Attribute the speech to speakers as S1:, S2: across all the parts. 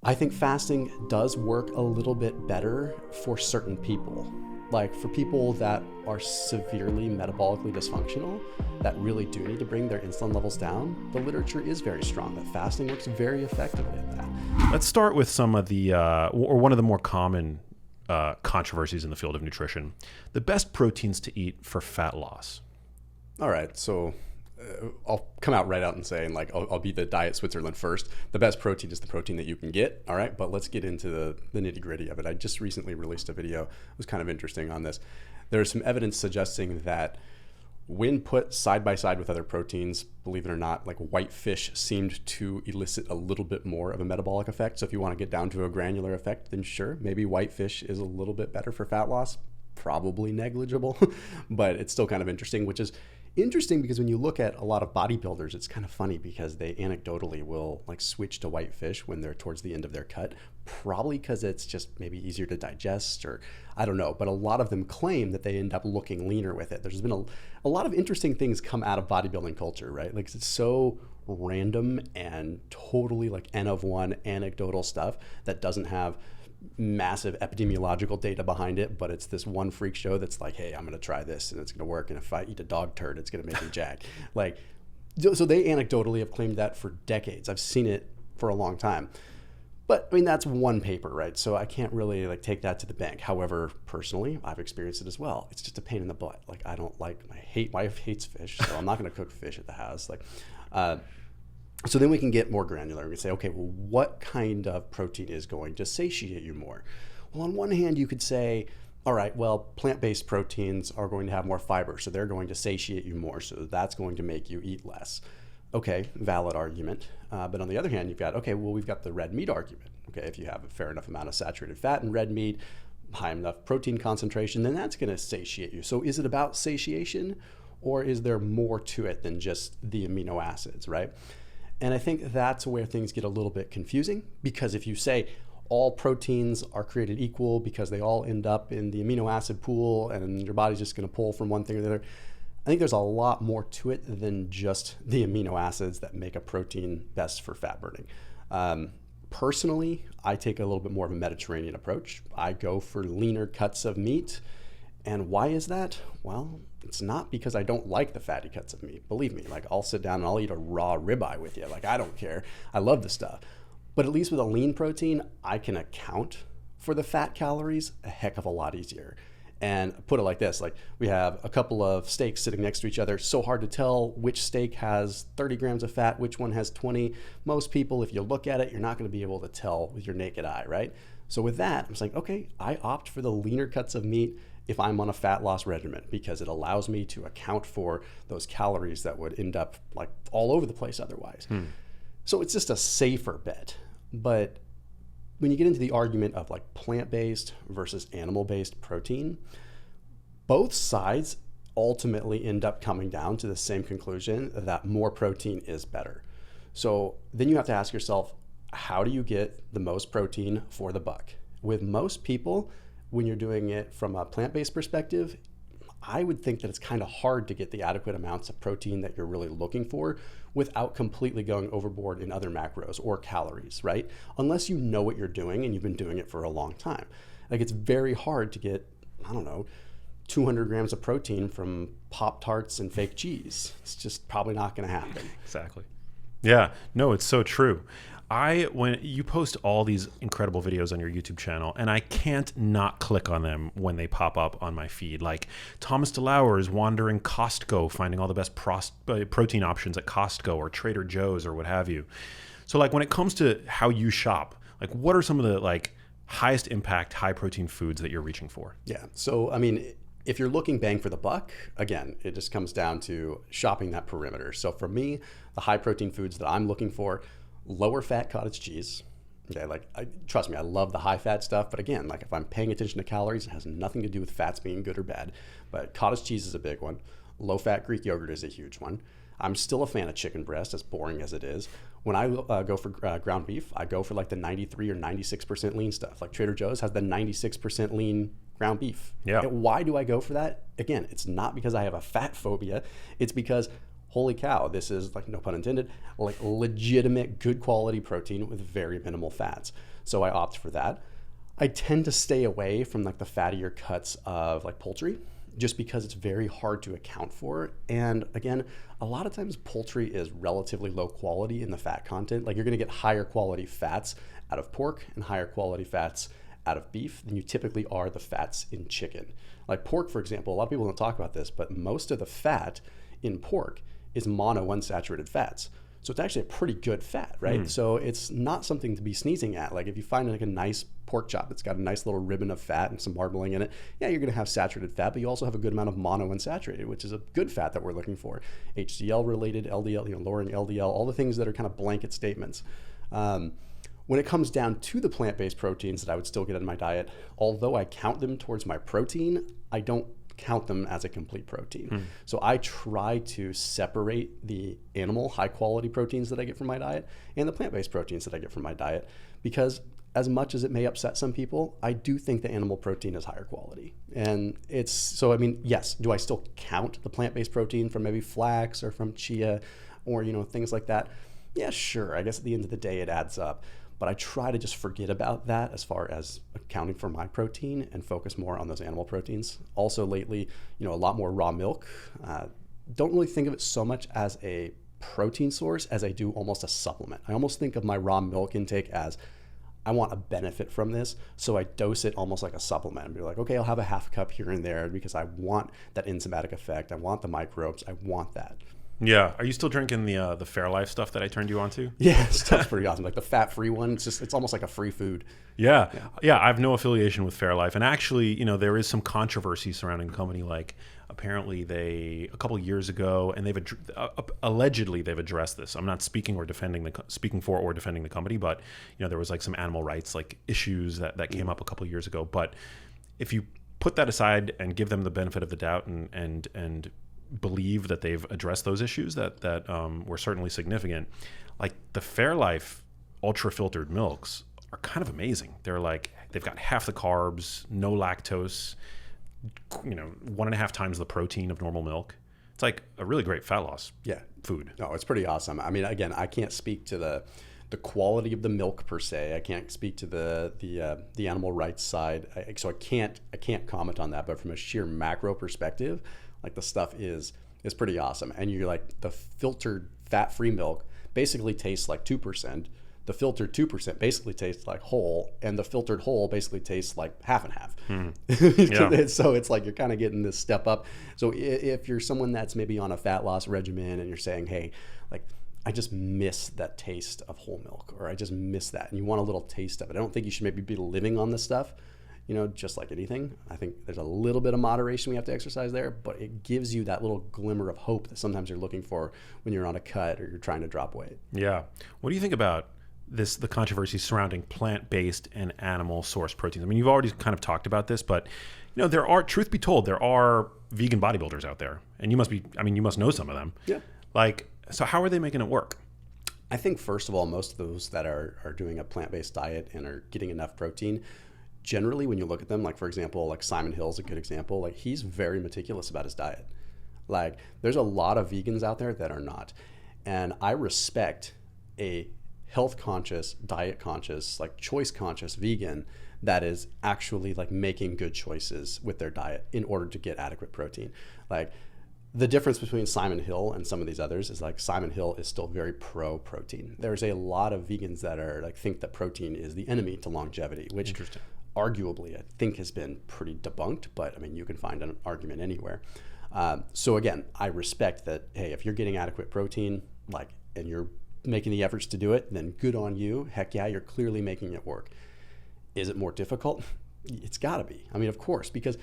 S1: I think fasting does work a little bit better for certain people. Like for people that are severely metabolically dysfunctional, that really do need to bring their insulin levels down, the literature is very strong that fasting works very effectively at that.
S2: Let's start with some of the, or one of the more common controversies in the field of nutrition. The best proteins to eat for fat loss.
S1: All right, so I'll come out right out and say, and like I'll be the diet Switzerland first. The best protein is the protein that you can get. All right, but let's get into the nitty gritty of it. I just recently released a video. It was kind of interesting on this. There's some evidence suggesting that when put side by side with other proteins, believe it or not, like white fish seemed to elicit a little bit more of a metabolic effect. So if you want to get down to a granular effect, then sure, maybe white fish is a little bit better for fat loss. Probably negligible, but it's still kind of interesting, which is interesting because when you look at a lot of bodybuilders, it's kind of funny because they anecdotally will like switch to white fish when they're towards the end of their cut, probably because it's just maybe easier to digest, or I don't know, but a lot of them claim that they end up looking leaner with it. There's been a lot of interesting things come out of bodybuilding culture, right? Like it's so random and totally like N of one anecdotal stuff that doesn't have massive epidemiological data behind it, but it's this one freak show that's like, hey, I'm going to try this and it's going to work, and if I eat a dog turd, it's going to make me jack. Like, so they anecdotally have claimed that for decades. I've seen it for a long time, but I mean that's one paper, right? So I can't really like take that to the bank. However, personally, I've experienced it as well. It's just a pain in the butt. Like my wife hates fish, so I'm not going to cook fish at the house. Like, so then we can get more granular. We can say, okay, well, what kind of protein is going to satiate you more? Well, on one hand, you could say, all right, well, plant-based proteins are going to have more fiber, so they're going to satiate you more, so that's going to make you eat less. Okay, valid argument. But on the other hand, you've got, okay, well, we've got the red meat argument. Okay, if you have a fair enough amount of saturated fat in red meat, high enough protein concentration, then that's going to satiate you. So is it about satiation, or is there more to it than just the amino acids, right? And I think that's where things get a little bit confusing, because if you say all proteins are created equal because they all end up in the amino acid pool and your body's just going to pull from one thing or the other, I think there's a lot more to it than just the amino acids that make a protein best for fat burning. Personally, I take a little bit more of a Mediterranean approach. I go for leaner cuts of meat. And why is that? Well, it's not because I don't like the fatty cuts of meat. Believe me, like I'll sit down and I'll eat a raw ribeye with you. Like I don't care. I love the stuff. But at least with a lean protein, I can account for the fat calories a heck of a lot easier. And put it like this, like we have a couple of steaks sitting next to each other. So hard to tell which steak has 30 grams of fat, which one has 20. Most people, if you look at it, you're not going to be able to tell with your naked eye, right? So with that, I'm just like, okay, I opt for the leaner cuts of meat if I'm on a fat loss regimen, because it allows me to account for those calories that would end up like all over the place otherwise. So it's just a safer bet. But when you get into the argument of like plant-based versus animal-based protein, both sides ultimately end up coming down to the same conclusion that more protein is better. So then you have to ask yourself, how do you get the most protein for the buck? With most people, when you're doing it from a plant-based perspective, I would think that it's kind of hard to get the adequate amounts of protein that you're really looking for without completely going overboard in other macros or calories, right? Unless you know what you're doing and you've been doing it for a long time. Like it's very hard to get, 200 grams of protein from Pop-Tarts and fake cheese. It's just probably not going to happen.
S2: Exactly. Yeah, no, it's so true. When you post all these incredible videos on your YouTube channel, and I can't not click on them when they pop up on my feed. Like Thomas DeLauer is wandering Costco, finding all the best protein options at Costco or Trader Joe's or what have you. So like when it comes to how you shop, like what are some of the like highest impact, high protein foods that you're reaching for?
S1: Yeah. So, I mean, if you're looking bang for the buck, again, it just comes down to shopping that perimeter. So for me, the high protein foods that I'm looking for, lower fat cottage cheese. Okay, trust me, I love the high fat stuff, but again, like if I'm paying attention to calories, it has nothing to do with fats being good or bad. But cottage cheese is a big one. Low fat Greek yogurt is a huge one. I'm still a fan of chicken breast, as boring as it is. When I go for ground beef, I go for like the 93 or 96% lean stuff. Like Trader Joe's has the 96% lean ground beef.
S2: Yeah.
S1: And why do I go for that? Again, it's not because I have a fat phobia. It's because holy cow, this is, like, no pun intended, like legitimate good quality protein with very minimal fats. So I opt for that. I tend to stay away from like the fattier cuts of like poultry, just because it's very hard to account for. And again, a lot of times poultry is relatively low quality in the fat content. Like, you're gonna get higher quality fats out of pork and higher quality fats out of beef than you typically are the fats in chicken. Like pork, for example, a lot of people don't talk about this, but most of the fat in pork is monounsaturated fats. So it's actually a pretty good fat, right? So it's not something to be sneezing at. Like, if you find like a nice pork chop that's got a nice little ribbon of fat and some marbling in it, yeah, you're gonna have saturated fat, but you also have a good amount of monounsaturated, which is a good fat that we're looking for. HDL related, LDL, lowering LDL, all the things that are kind of blanket statements. When it comes down to the plant-based proteins that I would still get in my diet, although I count them towards my protein, I don't count them as a complete protein. So I try to separate the animal high quality proteins that I get from my diet and the plant-based proteins that I get from my diet, because as much as it may upset some people, I do think the animal protein is higher quality. And it's, so I mean, yes, do I still count the plant-based protein from maybe flax or from chia or, you know, things like that? Yeah, sure. I guess at the end of the day, it adds up. But I try to just forget about that as far as accounting for my protein and focus more on those animal proteins. Also lately, you know, a lot more raw milk. Don't really think of it so much as a protein source as I do almost a supplement. I almost think of my raw milk intake as, I want a benefit from this, so I dose it almost like a supplement. And be like, okay, I'll have a half a cup here and there because I want that enzymatic effect. I want the microbes. I want that.
S2: Yeah. Are you still drinking the Fairlife stuff that I turned you on to?
S1: Yeah, stuff's pretty awesome. Like the fat-free one, it's almost like a free food.
S2: Yeah. I have no affiliation with Fairlife, and actually, you know, there is some controversy surrounding the company. Like, apparently, a couple of years ago, and allegedly they've addressed this. I'm not speaking for or defending the company, but you know, there was like some animal rights like issues that came up a couple of years ago. But if you put that aside and give them the benefit of the doubt and believe that they've addressed those issues that were certainly significant, like the Fairlife ultra filtered milks are kind of amazing. They're like, they've got half the carbs, no lactose, you know, 1.5 times the protein of normal milk. It's like a really great fat loss food.
S1: No, it's pretty awesome. I mean, again, I can't speak to the quality of the milk per se. I can't speak to the animal rights side, so I can't comment on that. But from a sheer macro perspective, like, the stuff is pretty awesome. And you're like, the filtered fat-free milk basically tastes like 2%. The filtered 2% basically tastes like whole, and the filtered whole basically tastes like half and half. Yeah. So it's like you're kind of getting this step up. So if you're someone that's maybe on a fat loss regimen and you're saying, hey, like, I just miss that taste of whole milk, or I just miss that, and you want a little taste of it, I don't think you should maybe be living on this stuff. You know, just like anything, I think there's a little bit of moderation we have to exercise there, but it gives you that little glimmer of hope that sometimes you're looking for when you're on a cut or you're trying to drop weight.
S2: Yeah. What do you think about the controversy surrounding plant-based and animal source proteins? I mean, you've already kind of talked about this, but you know, truth be told, there are vegan bodybuilders out there, and you must know some of them.
S1: Yeah.
S2: Like, so how are they making it work?
S1: I think, first of all, most of those that are doing a plant-based diet and are getting enough protein, generally, when you look at them, like, for example, like Simon Hill's a good example. Like, he's very meticulous about his diet. Like, there's a lot of vegans out there that are not. And I respect a health conscious, diet conscious, like choice conscious vegan that is actually like making good choices with their diet in order to get adequate protein. Like, the difference between Simon Hill and some of these others is like Simon Hill is still very pro protein. There's a lot of vegans that are like, think that protein is the enemy to longevity, which arguably I think has been pretty debunked, but I mean, you can find an argument anywhere. So again, I respect that, hey, if you're getting adequate protein, like, and you're making the efforts to do it, then good on you. Heck yeah, you're clearly making it work. Is it more difficult? It's gotta be. I mean, of course, because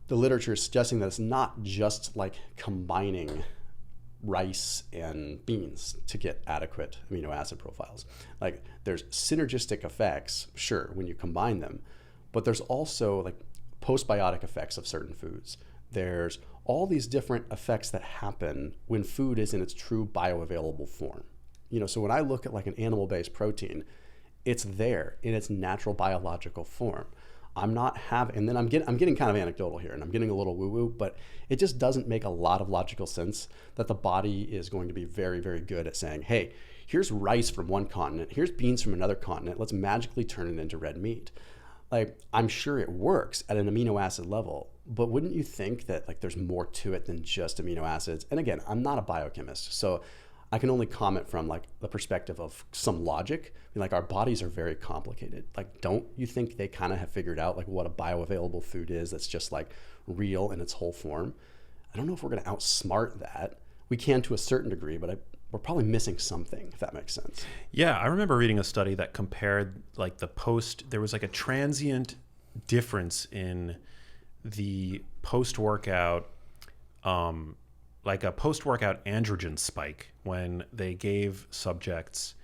S1: the literature is suggesting that it's not just like combining rice and beans to get adequate amino acid profiles. Like, there's synergistic effects, sure, when you combine them, but there's also like postbiotic effects of certain foods. There's all these different effects that happen when food is in its true bioavailable form. You know, so when I look at like an animal-based protein, it's there in its natural biological form. I'm not having, and then I'm getting kind of anecdotal here and I'm getting a little woo woo, but it just doesn't make a lot of logical sense that the body is going to be very, very good at saying, hey, here's rice from one continent, here's beans from another continent, let's magically turn it into red meat. Like, I'm sure it works at an amino acid level, but wouldn't you think that like there's more to it than just amino acids? And again, I'm not a biochemist, so I can only comment from like the perspective of some logic. I mean, like, our bodies are very complicated. Like, don't you think they kind of have figured out like what a bioavailable food is that's just like real in its whole form? I don't know if we're going to outsmart that. We can to a certain degree, but we're probably missing something, if that makes sense.
S2: Yeah, I remember reading a study that compared like there was like a transient difference in the post-workout, like a post-workout androgen spike when they gave subjects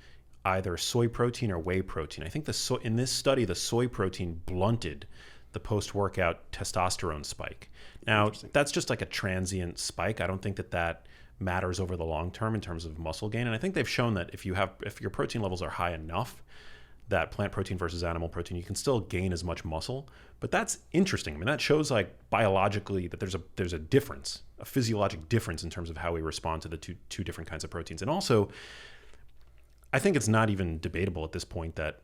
S2: either soy protein or whey protein. I think in this study, the soy protein blunted the post-workout testosterone spike. Now, that's just like a transient spike. I don't think that matters over the long term in terms of muscle gain. And I think they've shown that if your protein levels are high enough, that plant protein versus animal protein, you can still gain as much muscle. But that's interesting. I mean, that shows like biologically that there's a difference, a physiologic difference in terms of how we respond to the two different kinds of proteins. And also, I think it's not even debatable at this point that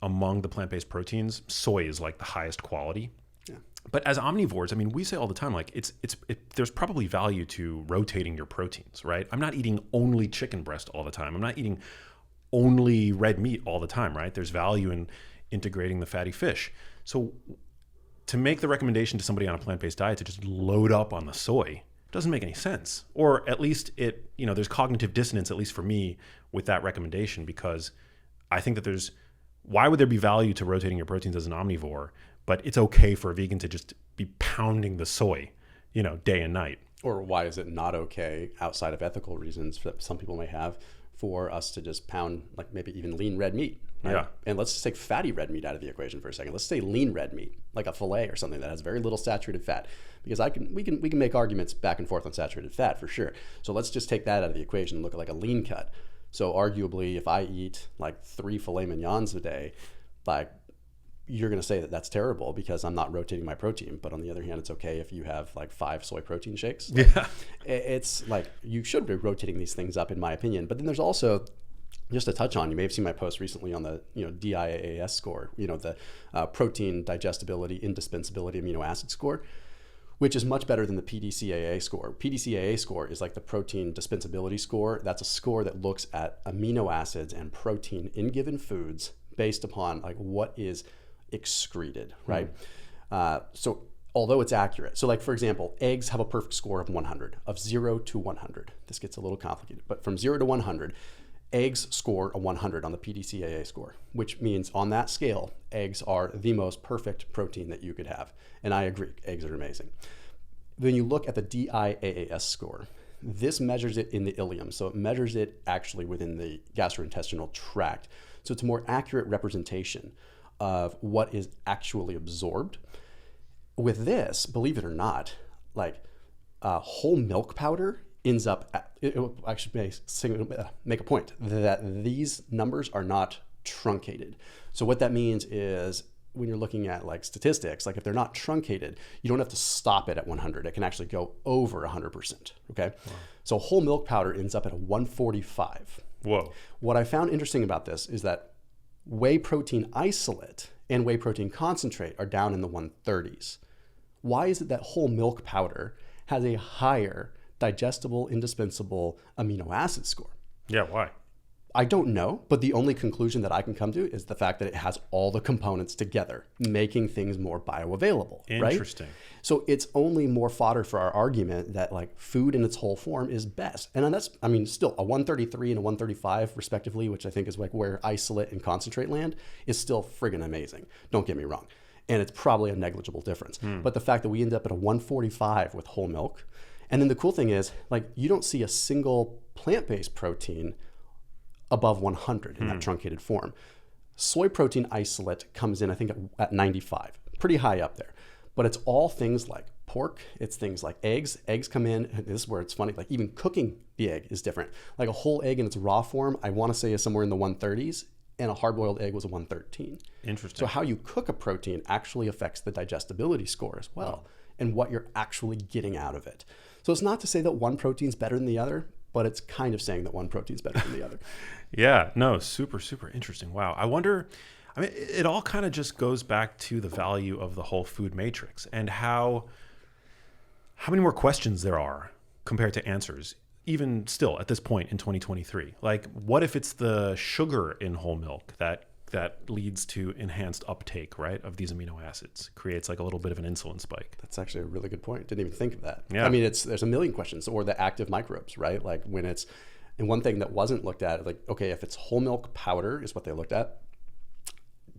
S2: among the plant-based proteins, soy is like the highest quality.
S1: Yeah.
S2: But as omnivores, I mean, we say all the time, like there's probably value to rotating your proteins, right? I'm not eating only chicken breast all the time. I'm not eating only red meat all the time, right? There's value in integrating the fatty fish. So to make the recommendation to somebody on a plant-based diet to just load up on the soy doesn't make any sense. Or at least there's cognitive dissonance, at least for me, with that recommendation, because I think that why would there be value to rotating your proteins as an omnivore, but it's okay for a vegan to just be pounding the soy, day and night?
S1: Or why is it not okay, outside of ethical reasons that some people may have, for us to just pound like maybe even lean red meat? Right?
S2: Yeah.
S1: And let's just take fatty red meat out of the equation for a second. Let's say lean red meat, like a filet or something that has very little saturated fat, because we can make arguments back and forth on saturated fat for sure. So let's just take that out of the equation and look at like a lean cut. So arguably, if I eat like 3 filet mignons a day, like, you're going to say that that's terrible because I'm not rotating my protein. But on the other hand, it's okay if you have like 5 soy protein shakes. Like,
S2: yeah.
S1: It's like, you should be rotating these things up, in my opinion. But then there's also, just to touch on, you may have seen my post recently on the DIAAS score, the protein digestibility, indispensability amino acid score, which is much better than the PDCAA score. PDCAA score is like the protein dispensability score. That's a score that looks at amino acids and protein in given foods based upon like what is excreted, right? So although it's accurate, so like, for example, eggs have a perfect score of 100, of 0 to 100. This gets a little complicated, but from 0 to 100, eggs score a 100 on the PDCAA score, which means on that scale, eggs are the most perfect protein that you could have. And I agree, eggs are amazing. When you look at the DIAAS score, this measures it in the ileum. So it measures it actually within the gastrointestinal tract. So it's a more accurate representation of what is actually absorbed. With this, believe it or not, like whole milk powder ends up I should make a point that these numbers are not truncated. So what that means is, when you're looking at like statistics, like if they're not truncated, you don't have to stop it at 100. It can actually go over 100%. Okay. Wow. So whole milk powder ends up at a 145.
S2: Whoa.
S1: What I found interesting about this is that whey protein isolate and whey protein concentrate are down in the 130s. Why is it that whole milk powder has a higher digestible, indispensable amino acid score?
S2: Yeah, why?
S1: I don't know, but the only conclusion that I can come to is the fact that it has all the components together, making things more bioavailable.
S2: Interesting.
S1: Right? So it's only more fodder for our argument that like food in its whole form is best. And that's, I mean, still a 133 and a 135 respectively, which I think is like where isolate and concentrate land, is still friggin' amazing. Don't get me wrong. And it's probably a negligible difference. But the fact that we end up at a 145 with whole milk, and then the cool thing is, like, you don't see a single plant-based protein above 100 in that truncated form. Soy protein isolate comes in, I think, at 95, pretty high up there. But it's all things like pork, it's things like eggs. Eggs come in, and this is where it's funny, like even cooking the egg is different. Like a whole egg in its raw form, I want to say is somewhere in the 130s. and a hard-boiled egg was a 113.
S2: Interesting.
S1: So how you cook a protein actually affects the digestibility score as well, and what you're actually getting out of it. So it's not to say that one protein's better than the other, but it's kind of saying that one protein's better than the other.
S2: Yeah, no, super, super interesting. Wow. I wonder, I mean, it all kind of just goes back to the value of the whole food matrix and how many more questions there are compared to answers, even still at this point in 2023. Like, what if it's the sugar in whole milk that leads to enhanced uptake, right, of these amino acids, creates like a little bit of an insulin spike?
S1: That's actually a really good point. Didn't even think of that.
S2: Yeah.
S1: I mean, there's a million questions. Or the active microbes, right? Like when it's, and one thing that wasn't looked at, like, okay, if it's whole milk powder is what they looked at,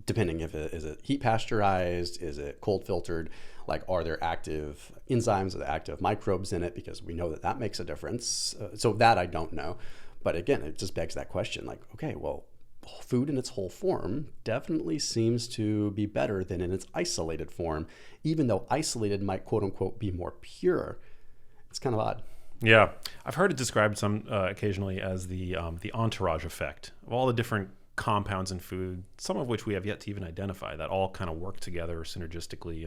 S1: depending if it is it heat pasteurized, is it cold filtered, like are there active enzymes or the active microbes in it, because we know that makes a difference. So that I don't know. But again, it just begs that question, like, okay, well, food in its whole form definitely seems to be better than in its isolated form, even though isolated might quote unquote be more pure. It's kind of odd.
S2: Yeah, I've heard it described occasionally as the entourage effect of all the different compounds in food, some of which we have yet to even identify, that all kind of work together synergistically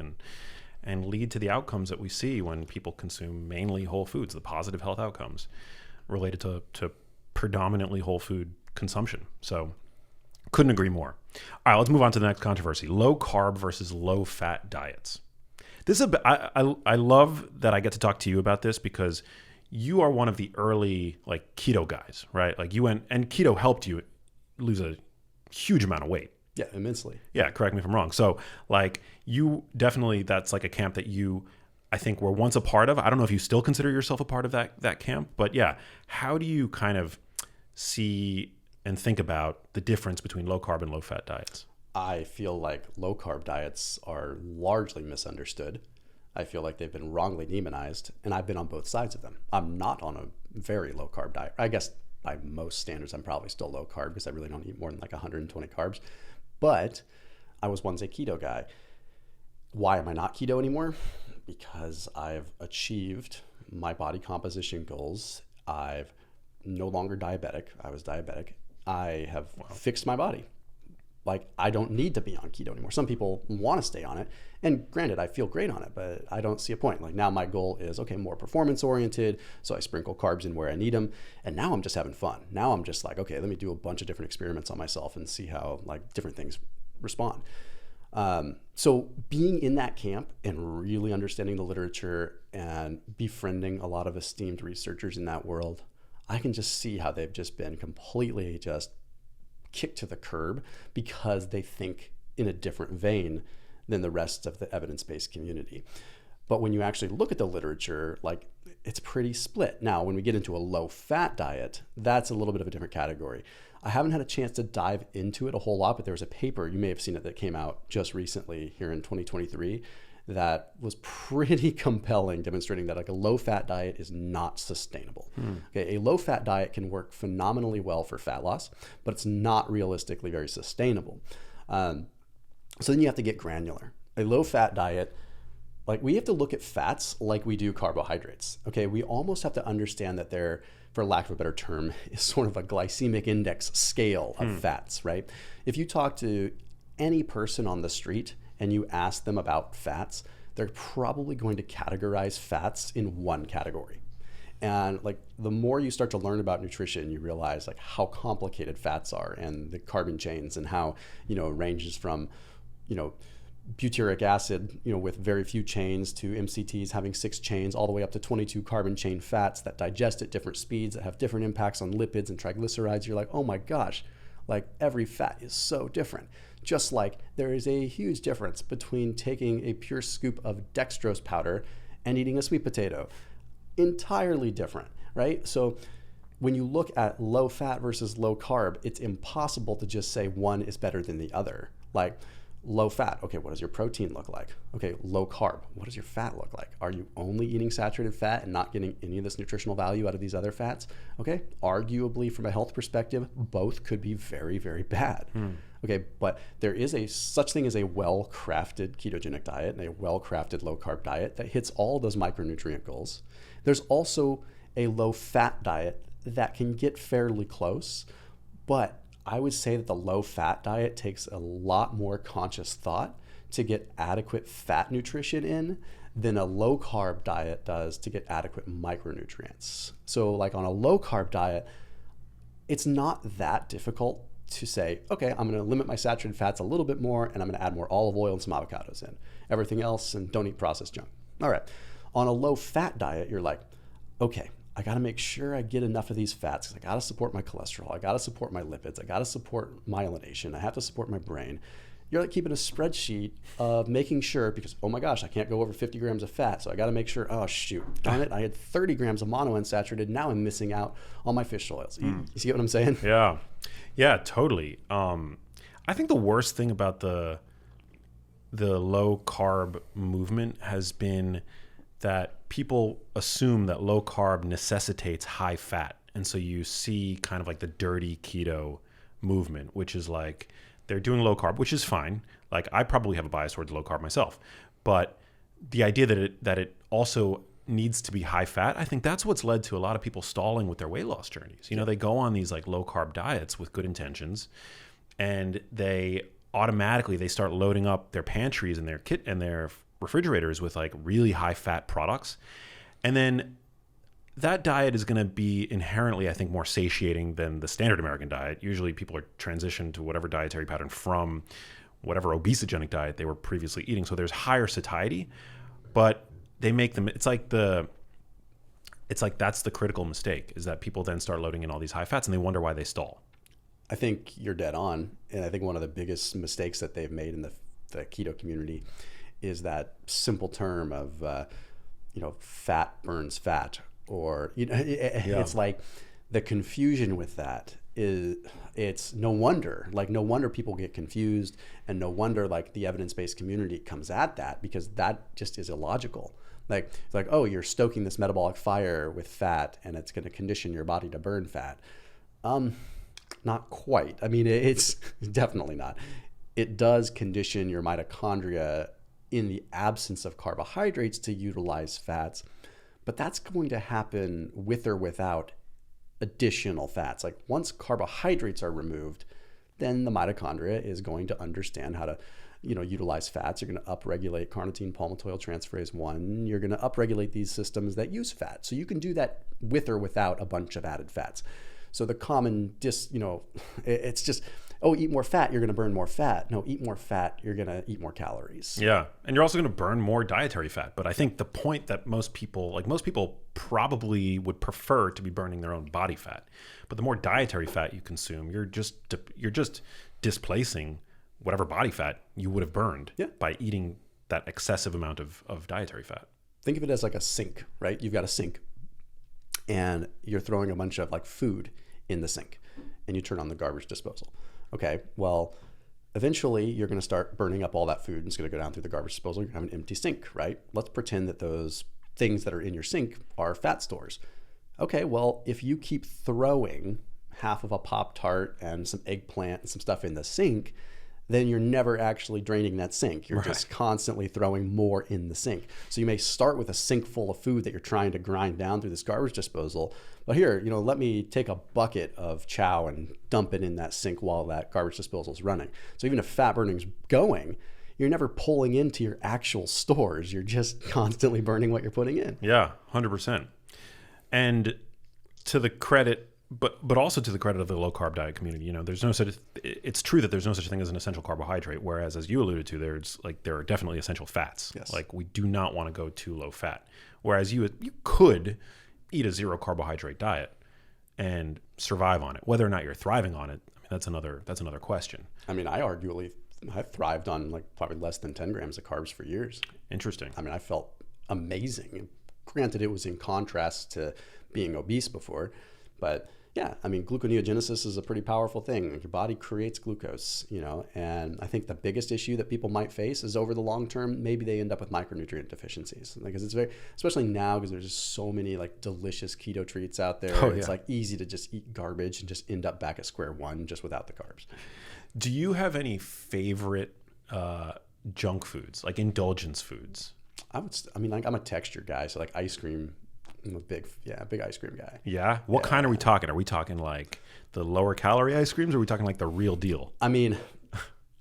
S2: and lead to the outcomes that we see when people consume mainly whole foods, the positive health outcomes related to predominantly whole food consumption. So couldn't agree more. All right, let's move on to the next controversy: low carb versus low fat diets. This is I love that I get to talk to you about this, because you are one of the early like keto guys, right? Like you went, and keto helped you lose a huge amount of weight.
S1: Yeah, immensely.
S2: Yeah, correct me if I'm wrong. So like you definitely, that's like a camp that you, I think, were once a part of. I don't know if you still consider yourself a part of that camp, but yeah, how do you kind of see and think about the difference between low carb and low fat diets?
S1: I feel like low carb diets are largely misunderstood. I feel like they've been wrongly demonized, and I've been on both sides of them. I'm not on a very low carb diet. I guess by most standards, I'm probably still low carb because I really don't eat more than like 120 carbs. But I was once a keto guy. Why am I not keto anymore? Because I've achieved my body composition goals. I've no longer diabetic. I was diabetic. I have fixed my body. Like, I don't need to be on keto anymore. Some people want to stay on it. And granted, I feel great on it, but I don't see a point. Like, now my goal is, okay, more performance oriented. So I sprinkle carbs in where I need them. And now I'm just having fun. Now I'm just like, okay, let me do a bunch of different experiments on myself and see how like different things respond. So being in that camp and really understanding the literature and befriending a lot of esteemed researchers in that world, I can just see how they've just been completely just kicked to the curb because they think in a different vein than the rest of the evidence-based community. But when you actually look at the literature, like, it's pretty split. Now, when we get into a low-fat diet, that's a little bit of a different category. I haven't had a chance to dive into it a whole lot, but there was a paper, you may have seen it, that came out just recently here in 2023 that was pretty compelling, demonstrating that like a low-fat diet is not sustainable. Okay, a low-fat diet can work phenomenally well for fat loss, but it's not realistically very sustainable. So then you have to get granular. A low-fat diet, like, we have to look at fats like we do carbohydrates. Okay, we almost have to understand that they're, for lack of a better term, is sort of a glycemic index scale of fats, right? If you talk to any person on the street and you ask them about fats, they're probably going to categorize fats in one category. And like, the more you start to learn about nutrition, you realize like how complicated fats are and the carbon chains, and how, you know, it ranges from, you know, butyric acid, you know, with very few chains, to MCTs having 6 chains, all the way up to 22 carbon chain fats that digest at different speeds, that have different impacts on lipids and triglycerides. You're like, oh my gosh, like every fat is so different. Just like there is a huge difference between taking a pure scoop of dextrose powder and eating a sweet potato. Entirely different, right? So when you look at low fat versus low carb, it's impossible to just say one is better than the other. Like, low fat, okay, what does your protein look like? Okay, low carb, what does your fat look like? Are you only eating saturated fat and not getting any of this nutritional value out of these other fats? Okay, arguably from a health perspective, both could be very, very bad. Okay, but there is a such thing as a well-crafted ketogenic diet and a well-crafted low-carb diet that hits all those micronutrient goals. There's also a low-fat diet that can get fairly close, but I would say that the low fat diet takes a lot more conscious thought to get adequate fat nutrition in than a low carb diet does to get adequate micronutrients. So like on a low carb diet, it's not that difficult to say, okay, I'm going to limit my saturated fats a little bit more, and I'm going to add more olive oil and some avocados in. Everything else, and don't eat processed junk. All right. On a low fat diet, you're like, okay, I got to make sure I get enough of these fats because I got to support my cholesterol. I got to support my lipids. I got to support myelination. I have to support my brain. You're like keeping a spreadsheet of making sure because, oh my gosh, I can't go over 50 grams of fat. So I got to make sure, oh shoot, darn it, I had 30 grams of monounsaturated. Now I'm missing out on my fish oils. You see what I'm saying?
S2: Yeah. Yeah, totally. I think the worst thing about the low carb movement has been that people assume that low carb necessitates high fat. And so you see kind of like the dirty keto movement, which is like they're doing low carb, which is fine. Like I probably have a bias towards low carb myself, but the idea that it also needs to be high fat, I think that's what's led to a lot of people stalling with their weight loss journeys. You know, they go on these like low carb diets with good intentions, and they start loading up their pantries and their kit and their refrigerators with like really high fat products. And then that diet is going to be inherently, I think, more satiating than the standard American diet. Usually people are transitioned to whatever dietary pattern from whatever obesogenic diet they were previously eating. So there's higher satiety, but they make them, it's like that's the critical mistake, is that people then start loading in all these high fats and they wonder why they stall.
S1: I think you're dead on. And I think one of the biggest mistakes that they've made in the keto community is that simple term of, fat burns fat. Or it's like the confusion with that is, it's no wonder people get confused, and no wonder like the evidence-based community comes at that, because that just is illogical. Like it's like, oh, you're stoking this metabolic fire with fat and it's going to condition your body to burn fat. Not quite. I mean, it's definitely not. It does condition your mitochondria in the absence of carbohydrates to utilize fats. But that's going to happen with or without additional fats. Like once carbohydrates are removed, then the mitochondria is going to understand how to, utilize fats. You're going to upregulate carnitine palmitoyl transferase 1. You're going to upregulate these systems that use fat. So you can do that with or without a bunch of added fats. So the common it's just, oh, eat more fat, you're going to burn more fat. No, eat more fat, you're going to eat more calories.
S2: Yeah. And you're also going to burn more dietary fat. But I think the point that most people probably would prefer to be burning their own body fat. But the more dietary fat you consume, you're just displacing whatever body fat you would have burned by eating that excessive amount of dietary fat.
S1: Think of it as like a sink, right? You've got a sink and you're throwing a bunch of like food in the sink, and you turn on the garbage disposal. Okay, well, eventually you're going to start burning up all that food, and it's going to go down through the garbage disposal. You're going to have an empty sink, right? Let's pretend that those things that are in your sink are fat stores. Okay, well, if you keep throwing half of a Pop-Tart and some eggplant and some stuff in the sink, then you're never actually draining that sink. You're just constantly throwing more in the sink. So you may start with a sink full of food that you're trying to grind down through this garbage disposal. But here, let me take a bucket of chow and dump it in that sink while that garbage disposal is running. So even if fat burning's going, you're never pulling into your actual stores. You're just constantly burning what you're putting in.
S2: Yeah, 100%. And to the credit, but also to the credit of the low carb diet community, it's true that there's no such thing as an essential carbohydrate, whereas as you alluded to, there are definitely essential fats.
S1: Yes.
S2: Like we do not want to go too low fat. Whereas you could eat a zero carbohydrate diet and survive on it. Whether or not you're thriving on it, I mean, that's another question.
S1: I mean, I've thrived on like probably less than 10 grams of carbs for years.
S2: Interesting.
S1: I mean, I felt amazing. Granted, it was in contrast to being obese before, but yeah, I mean, gluconeogenesis is a pretty powerful thing. Your body creates glucose, and I think the biggest issue that people might face is over the long term, maybe they end up with micronutrient deficiencies. Because it's especially now, because there's just so many like delicious keto treats out there. It's like easy to just eat garbage and just end up back at square one just without the carbs.
S2: Do you have any favorite junk foods, like indulgence foods?
S1: I'm a texture guy, so like ice cream I'm a big ice cream guy.
S2: Yeah? What kind are we talking? Are we talking like the lower calorie ice creams, or are we talking like the real deal?
S1: I mean,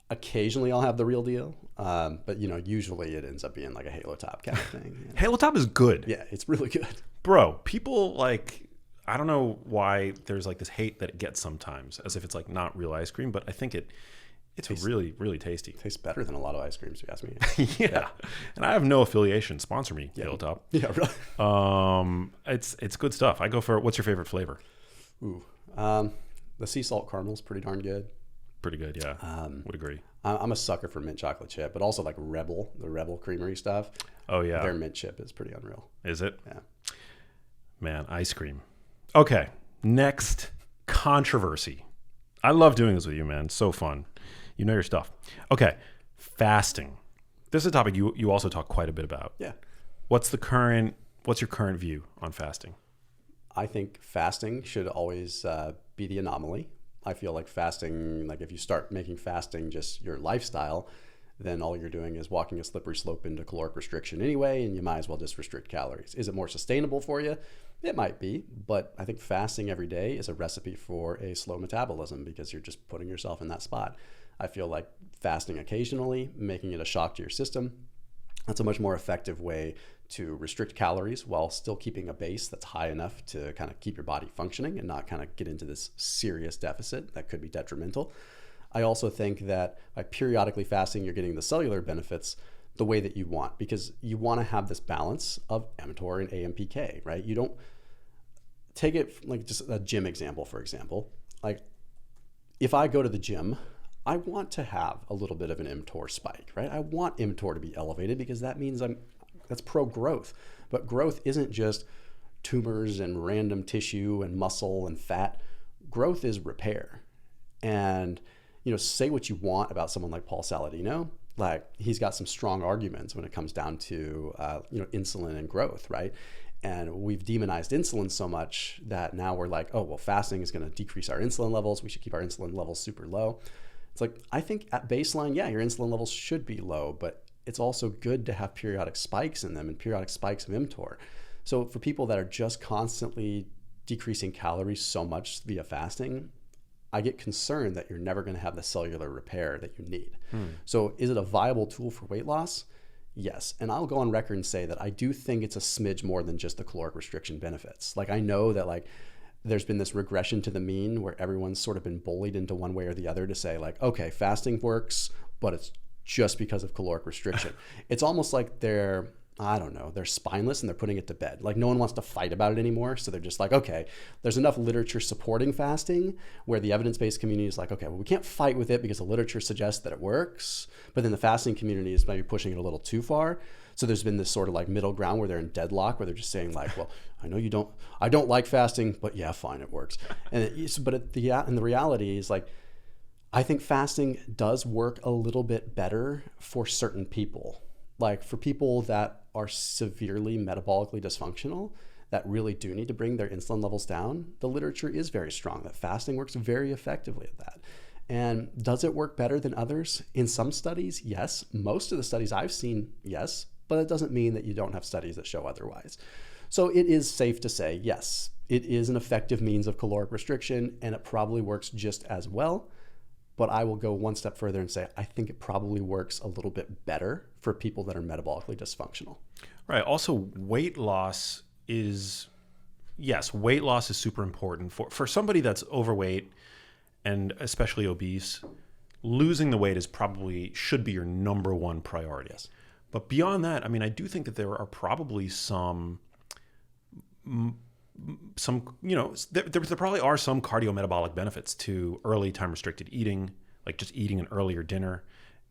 S1: occasionally I'll have the real deal, but usually it ends up being like a Halo Top kind of thing.
S2: Halo Top is good.
S1: Yeah, it's really good.
S2: Bro, people like, I don't know why there's like this hate that it gets sometimes, as if it's like not real ice cream, but I think it's really, really tasty.
S1: Tastes better than a lot of ice creams, if you ask me.
S2: Yeah. And I have no affiliation. Sponsor me, Halo Top.
S1: Yeah, really.
S2: It's good stuff. I go for, what's your favorite flavor?
S1: Ooh, the sea salt caramel is pretty darn good.
S2: Pretty good, yeah. Would agree.
S1: I'm a sucker for mint chocolate chip, but also like the Rebel Creamery stuff.
S2: Oh, yeah.
S1: Their mint chip is pretty unreal.
S2: Is it?
S1: Yeah.
S2: Man, ice cream. Okay, next, controversy. I love doing this with you, man. So fun. You know your stuff. Okay, fasting. This is a topic you also talk quite a bit about.
S1: Yeah.
S2: What's your current view on fasting?
S1: I think fasting should always be the anomaly. I feel like fasting, like if you start making fasting just your lifestyle, then all you're doing is walking a slippery slope into caloric restriction anyway, and you might as well just restrict calories. Is it more sustainable for you? It might be, but I think fasting every day is a recipe for a slow metabolism because you're just putting yourself in that spot. I feel like fasting occasionally, making it a shock to your system, that's a much more effective way to restrict calories while still keeping a base that's high enough to kind of keep your body functioning and not kind of get into this serious deficit that could be detrimental. I also think that by periodically fasting, you're getting the cellular benefits the way that you want, because you want to have this balance of mTOR and AMPK, right? You don't take it like just a gym example, for example. Like if I go to the gym, I want to have a little bit of an mTOR spike, right? I want mTOR to be elevated because that means that's pro-growth. But growth isn't just tumors and random tissue and muscle and fat. Growth is repair. And say what you want about someone like Paul Saladino, like he's got some strong arguments when it comes down to insulin and growth, right? And we've demonized insulin so much that now we're like, oh, well, fasting is going to decrease our insulin levels. We should keep our insulin levels super low. It's like, I think at baseline, yeah, your insulin levels should be low, but it's also good to have periodic spikes in them and periodic spikes of mTOR. So for people that are just constantly decreasing calories so much via fasting, I get concerned that you're never going to have the cellular repair that you need. So is it a viable tool for weight loss? Yes. And I'll go on record and say that I do think it's a smidge more than just the caloric restriction benefits. Like I know that like there's been this regression to the mean where everyone's sort of been bullied into one way or the other to say like, okay, fasting works, but it's just because of caloric restriction. It's almost like they're spineless and they're putting it to bed. Like no one wants to fight about it anymore. So they're just like, okay, there's enough literature supporting fasting where the evidence-based community is like, okay, well, we can't fight with it because the literature suggests that it works. But then the fasting community is maybe pushing it a little too far. So there's been this sort of like middle ground where they're in deadlock, where they're just saying like, well, I don't like fasting, but yeah, fine, it works. And the reality is like, I think fasting does work a little bit better for certain people. Like for people that are severely metabolically dysfunctional, that really do need to bring their insulin levels down, the literature is very strong that fasting works very effectively at that. And does it work better than others? In some studies, yes. Most of the studies I've seen, yes, but it doesn't mean that you don't have studies that show otherwise. So it is safe to say, yes, it is an effective means of caloric restriction and it probably works just as well. But I will go one step further and say, I think it probably works a little bit better for people that are metabolically dysfunctional.
S2: Right. Also, weight loss is super important for somebody that's overweight and especially obese. Losing the weight should be your number one priority.
S1: Yes.
S2: But beyond that, I mean, I do think that there are probably there probably are some cardiometabolic benefits to early time restricted eating, like just eating an earlier dinner.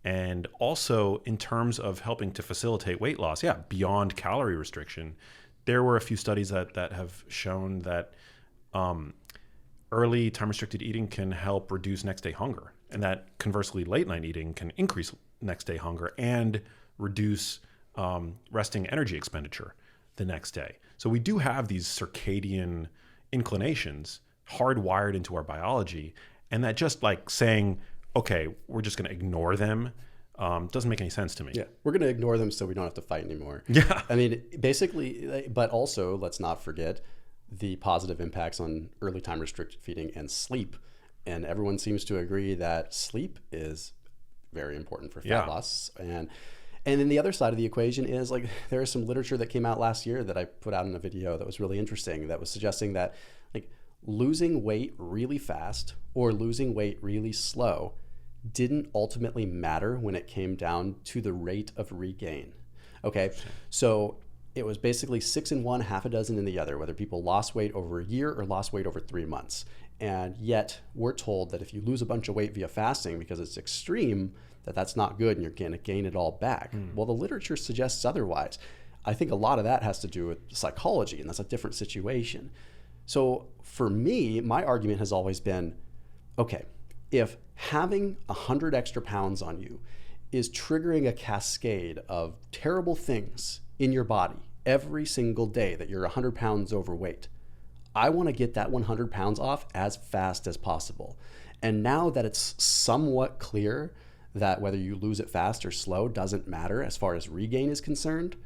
S2: And also in terms of helping to facilitate weight loss, beyond calorie restriction, there were a few studies that have shown that early time restricted eating can help reduce next day hunger. And that conversely, late night eating can increase next day hunger and reduce resting energy expenditure the next day. So we do have these circadian inclinations hardwired into our biology, and that just like saying, okay, we're just going to ignore them Doesn't make any sense to me.
S1: Yeah, we're going to ignore them so we don't have to fight anymore.
S2: Yeah.
S1: I mean, basically, but also let's not forget the positive impacts on early time restricted feeding and sleep. And everyone seems to agree that sleep is very important for fat loss. And then the other side of the equation is like, there is some literature that came out last year that I put out in a video that was really interesting, that was suggesting that like losing weight really fast or losing weight really slow didn't ultimately matter when it came down to the rate of regain. Okay, so it was basically 6 in one, half a dozen in the other, whether people lost weight over a year or lost weight over 3 months. And yet we're told that if you lose a bunch of weight via fasting because it's extreme, that's not good and you're going to gain it all back. Well, the literature suggests otherwise. I think a lot of that has to do with psychology, and that's a different situation. So for me, my argument has always been, okay, if having 100 extra pounds on you is triggering a cascade of terrible things in your body every single day that you're 100 pounds overweight, I want to get that 100 pounds off as fast as possible. And now that it's somewhat clear that whether you lose it fast or slow doesn't matter as far as regain is concerned,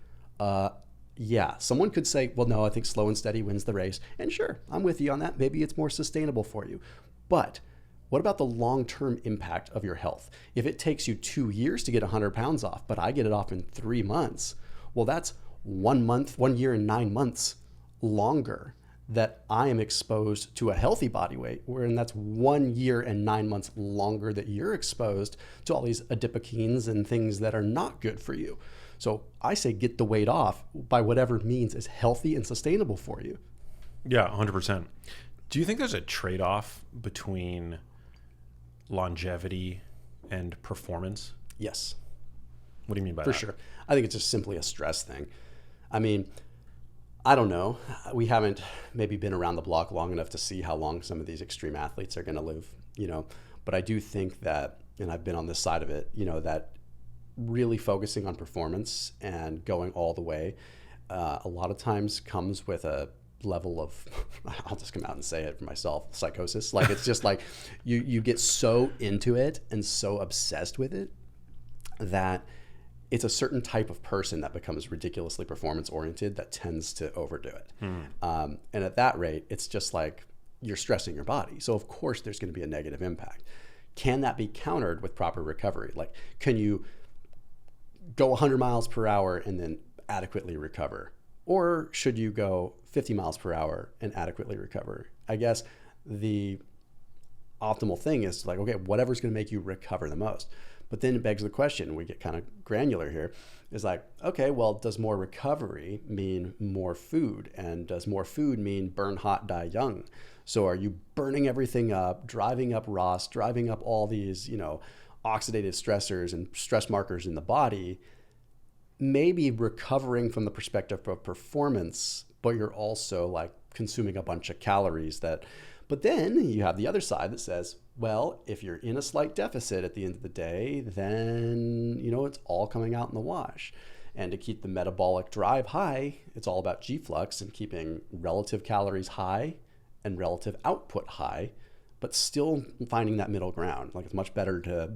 S1: yeah, someone could say, well, no, I think slow and steady wins the race. And sure, I'm with you on that. Maybe it's more sustainable for you. But what about the long-term impact of your health? If it takes you 2 years to get 100 pounds off, but I get it off in 3 months, well, that's 1 month, 1 year and 9 months longer that I am exposed to a healthy body weight, wherein that's 1 year and 9 months longer that you're exposed to all these adipokines and things that are not good for you. So I say get the weight off by whatever means is healthy and sustainable for you.
S2: Yeah, 100%. Do you think there's a trade-off between longevity and performance?
S1: Yes.
S2: What do you mean by
S1: that?
S2: For
S1: sure. I think it's just simply a stress thing. I mean, I don't know. We haven't maybe been around the block long enough to see how long some of these extreme athletes are going to live, but I do think that, and I've been on this side of it, that really focusing on performance and going all the way, a lot of times comes with a level of, I'll just come out and say it for myself, psychosis. Like, it's just like you get so into it and so obsessed with it that it's a certain type of person that becomes ridiculously performance oriented that tends to overdo it. And at that rate, it's just like you're stressing your body. So of course there's going to be a negative impact. Can that be countered with proper recovery? Like, can you go 100 miles per hour and then adequately recover? Or should you go 50 miles per hour and adequately recover? I guess the optimal thing is like, okay, whatever's going to make you recover the most. But then it begs the question, we get kind of granular here, is like, okay, well, does more recovery mean more food? And does more food mean burn hot, die young? So are you burning everything up, driving up ROS, driving up all these, oxidative stressors and stress markers in the body, maybe recovering from the perspective of performance, but you're also like consuming a bunch of calories but then you have the other side that says, well, if you're in a slight deficit at the end of the day, then, it's all coming out in the wash. And to keep the metabolic drive high, it's all about G-flux and keeping relative calories high and relative output high, but still finding that middle ground. Like, it's much better to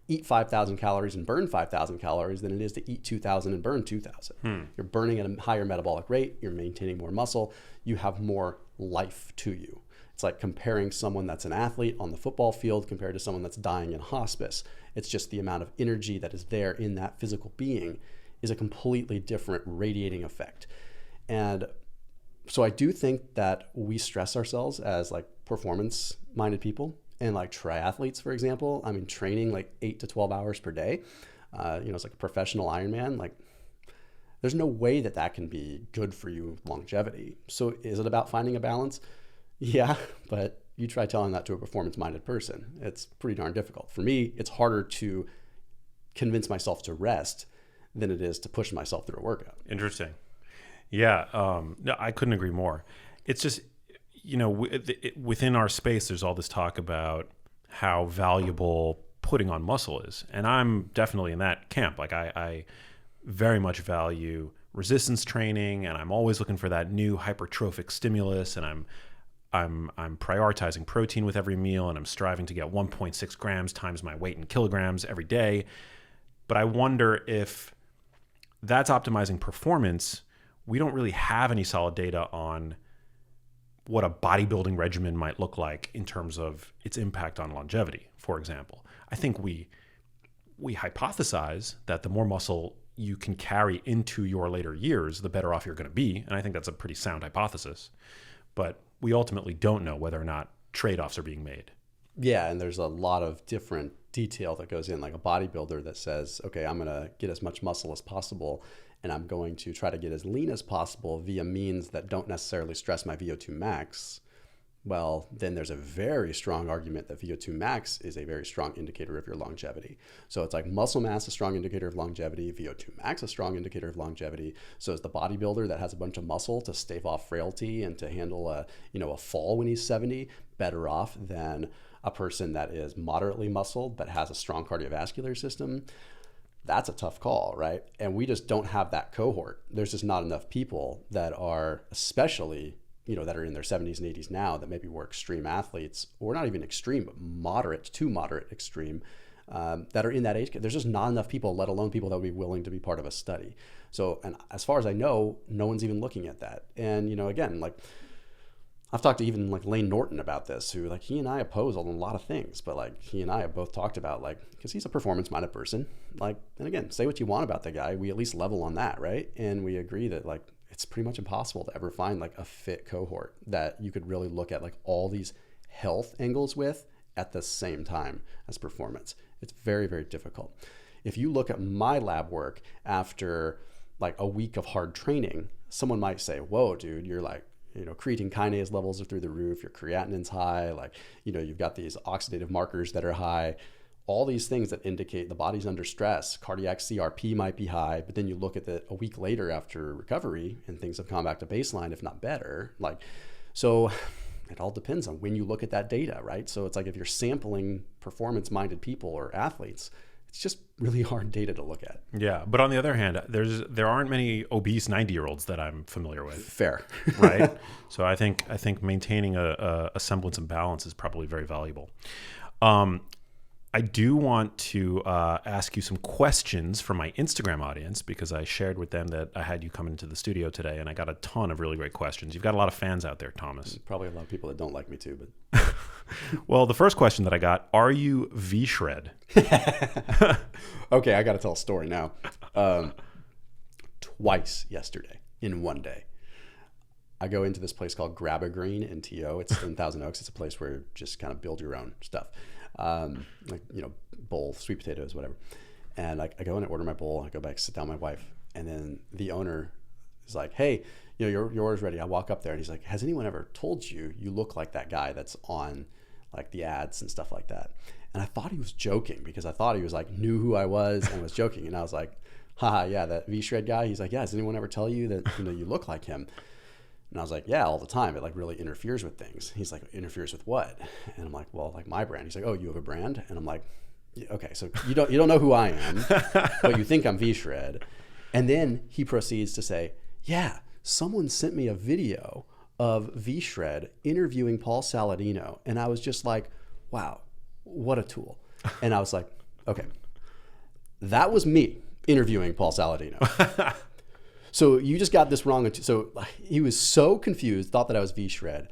S1: eat 5,000 calories and burn 5,000 calories than it is to eat 2,000 and burn 2,000. You're burning at a higher metabolic rate. You're maintaining more muscle. You have more life to you. It's like comparing someone that's an athlete on the football field compared to someone that's dying in hospice. It's just the amount of energy that is there in that physical being is a completely different radiating effect. And so I do think that we stress ourselves as like performance-minded people. And like triathletes, for example, I mean, training like 8 to 12 hours per day, it's like a professional Ironman. Like, there's no way that can be good for you longevity. So is it about finding a balance? Yeah, but you try telling that to a performance-minded person. It's pretty darn difficult. For me, it's harder to convince myself to rest than it is to push myself through a workout.
S2: Interesting. Yeah, no, I couldn't agree more. It's just, within our space, there's all this talk about how valuable putting on muscle is. And I'm definitely in that camp. Like, I very much value resistance training, and I'm always looking for that new hypertrophic stimulus, and I'm prioritizing protein with every meal, and I'm striving to get 1.6 grams times my weight in kilograms every day. But I wonder if that's optimizing performance. We don't really have any solid data on what a bodybuilding regimen might look like in terms of its impact on longevity, for example. I think we hypothesize that the more muscle you can carry into your later years, the better off you're going to be. And I think that's a pretty sound hypothesis. But we ultimately don't know whether or not trade-offs are being made.
S1: Yeah, and there's a lot of different detail that goes in, like a bodybuilder that says, okay, I'm going to get as much muscle as possible, and I'm going to try to get as lean as possible via means that don't necessarily stress my VO2 max. Well, then there's a very strong argument that VO2 max is a very strong indicator of your longevity. So it's like muscle mass a strong indicator of longevity, VO2 max a strong indicator of longevity. So is the bodybuilder that has a bunch of muscle to stave off frailty and to handle a fall when he's 70 better off than a person that is moderately muscled but has a strong cardiovascular system? That's a tough call, right? And we just don't have that cohort. There's just not enough people that are, especially that are in their 70s and 80s now, that maybe were extreme athletes, or not even extreme, but moderate to moderate extreme, that are in that age. There's just not enough people, let alone people that would be willing to be part of a study. So, and as far as I know, no one's even looking at that. And, again, like I've talked to even like Lane Norton about this, who like he and I oppose on a lot of things, but like he and I have both talked about like, because he's a performance-minded person, like, and again, say what you want about the guy, we at least level on that, right? And we agree that like, it's pretty much impossible to ever find like a fit cohort that you could really look at like all these health angles with at the same time as performance. It's very, very difficult. If you look at my lab work after like a week of hard training, someone might say, whoa, dude, you're like, creatine kinase levels are through the roof, your creatinine's high, like, you've got these oxidative markers that are high, all these things that indicate the body's under stress. Cardiac CRP might be high, but then you look at it a week later after recovery and things have gone back to baseline, if not better. Like, so it all depends on when you look at that data, right? So it's like if you're sampling performance-minded people or athletes, it's just really hard data to look at.
S2: Yeah, but on the other hand, there aren't many obese 90-year-olds that I'm familiar with.
S1: Fair.
S2: Right? So I think maintaining a semblance of balance is probably very valuable. I do want to ask you some questions from my Instagram audience, because I shared with them that I had you come into the studio today, and I got a ton of really great questions. You've got a lot of fans out there, Thomas.
S1: Probably a lot of people that don't like me too, but...
S2: Well, the first question that I got, are you Vshred?
S1: Okay, I got to tell a story now. Twice yesterday in one day. I go into this place called Grab a Green in TO. It's in Thousand Oaks. It's a place where you just kind of build your own stuff. Bowl, sweet potatoes, whatever. And I go in and order my bowl. I go back, sit down with my wife. And then the owner is like, hey, your order's ready. I walk up there and he's like, has anyone ever told you look like that guy that's on like the ads and stuff like that? And I thought he was joking, because I thought he was like, knew who I was and was joking. And I was like, haha, yeah, that Vshred guy. He's like, yeah, does anyone ever tell you that, you look like him? And I was like, yeah, all the time. It like really interferes with things. He's like, interferes with what? And I'm like, well, like my brand. He's like, oh, you have a brand? And I'm like, yeah, okay, so you don't know who I am, but you think I'm Vshred. And then he proceeds to say, yeah, someone sent me a video of Vshred interviewing Paul Saladino. And I was just like, wow, what a tool. And I was like, okay, that was me interviewing Paul Saladino. So you just got this wrong. So he was so confused, thought that I was Vshred.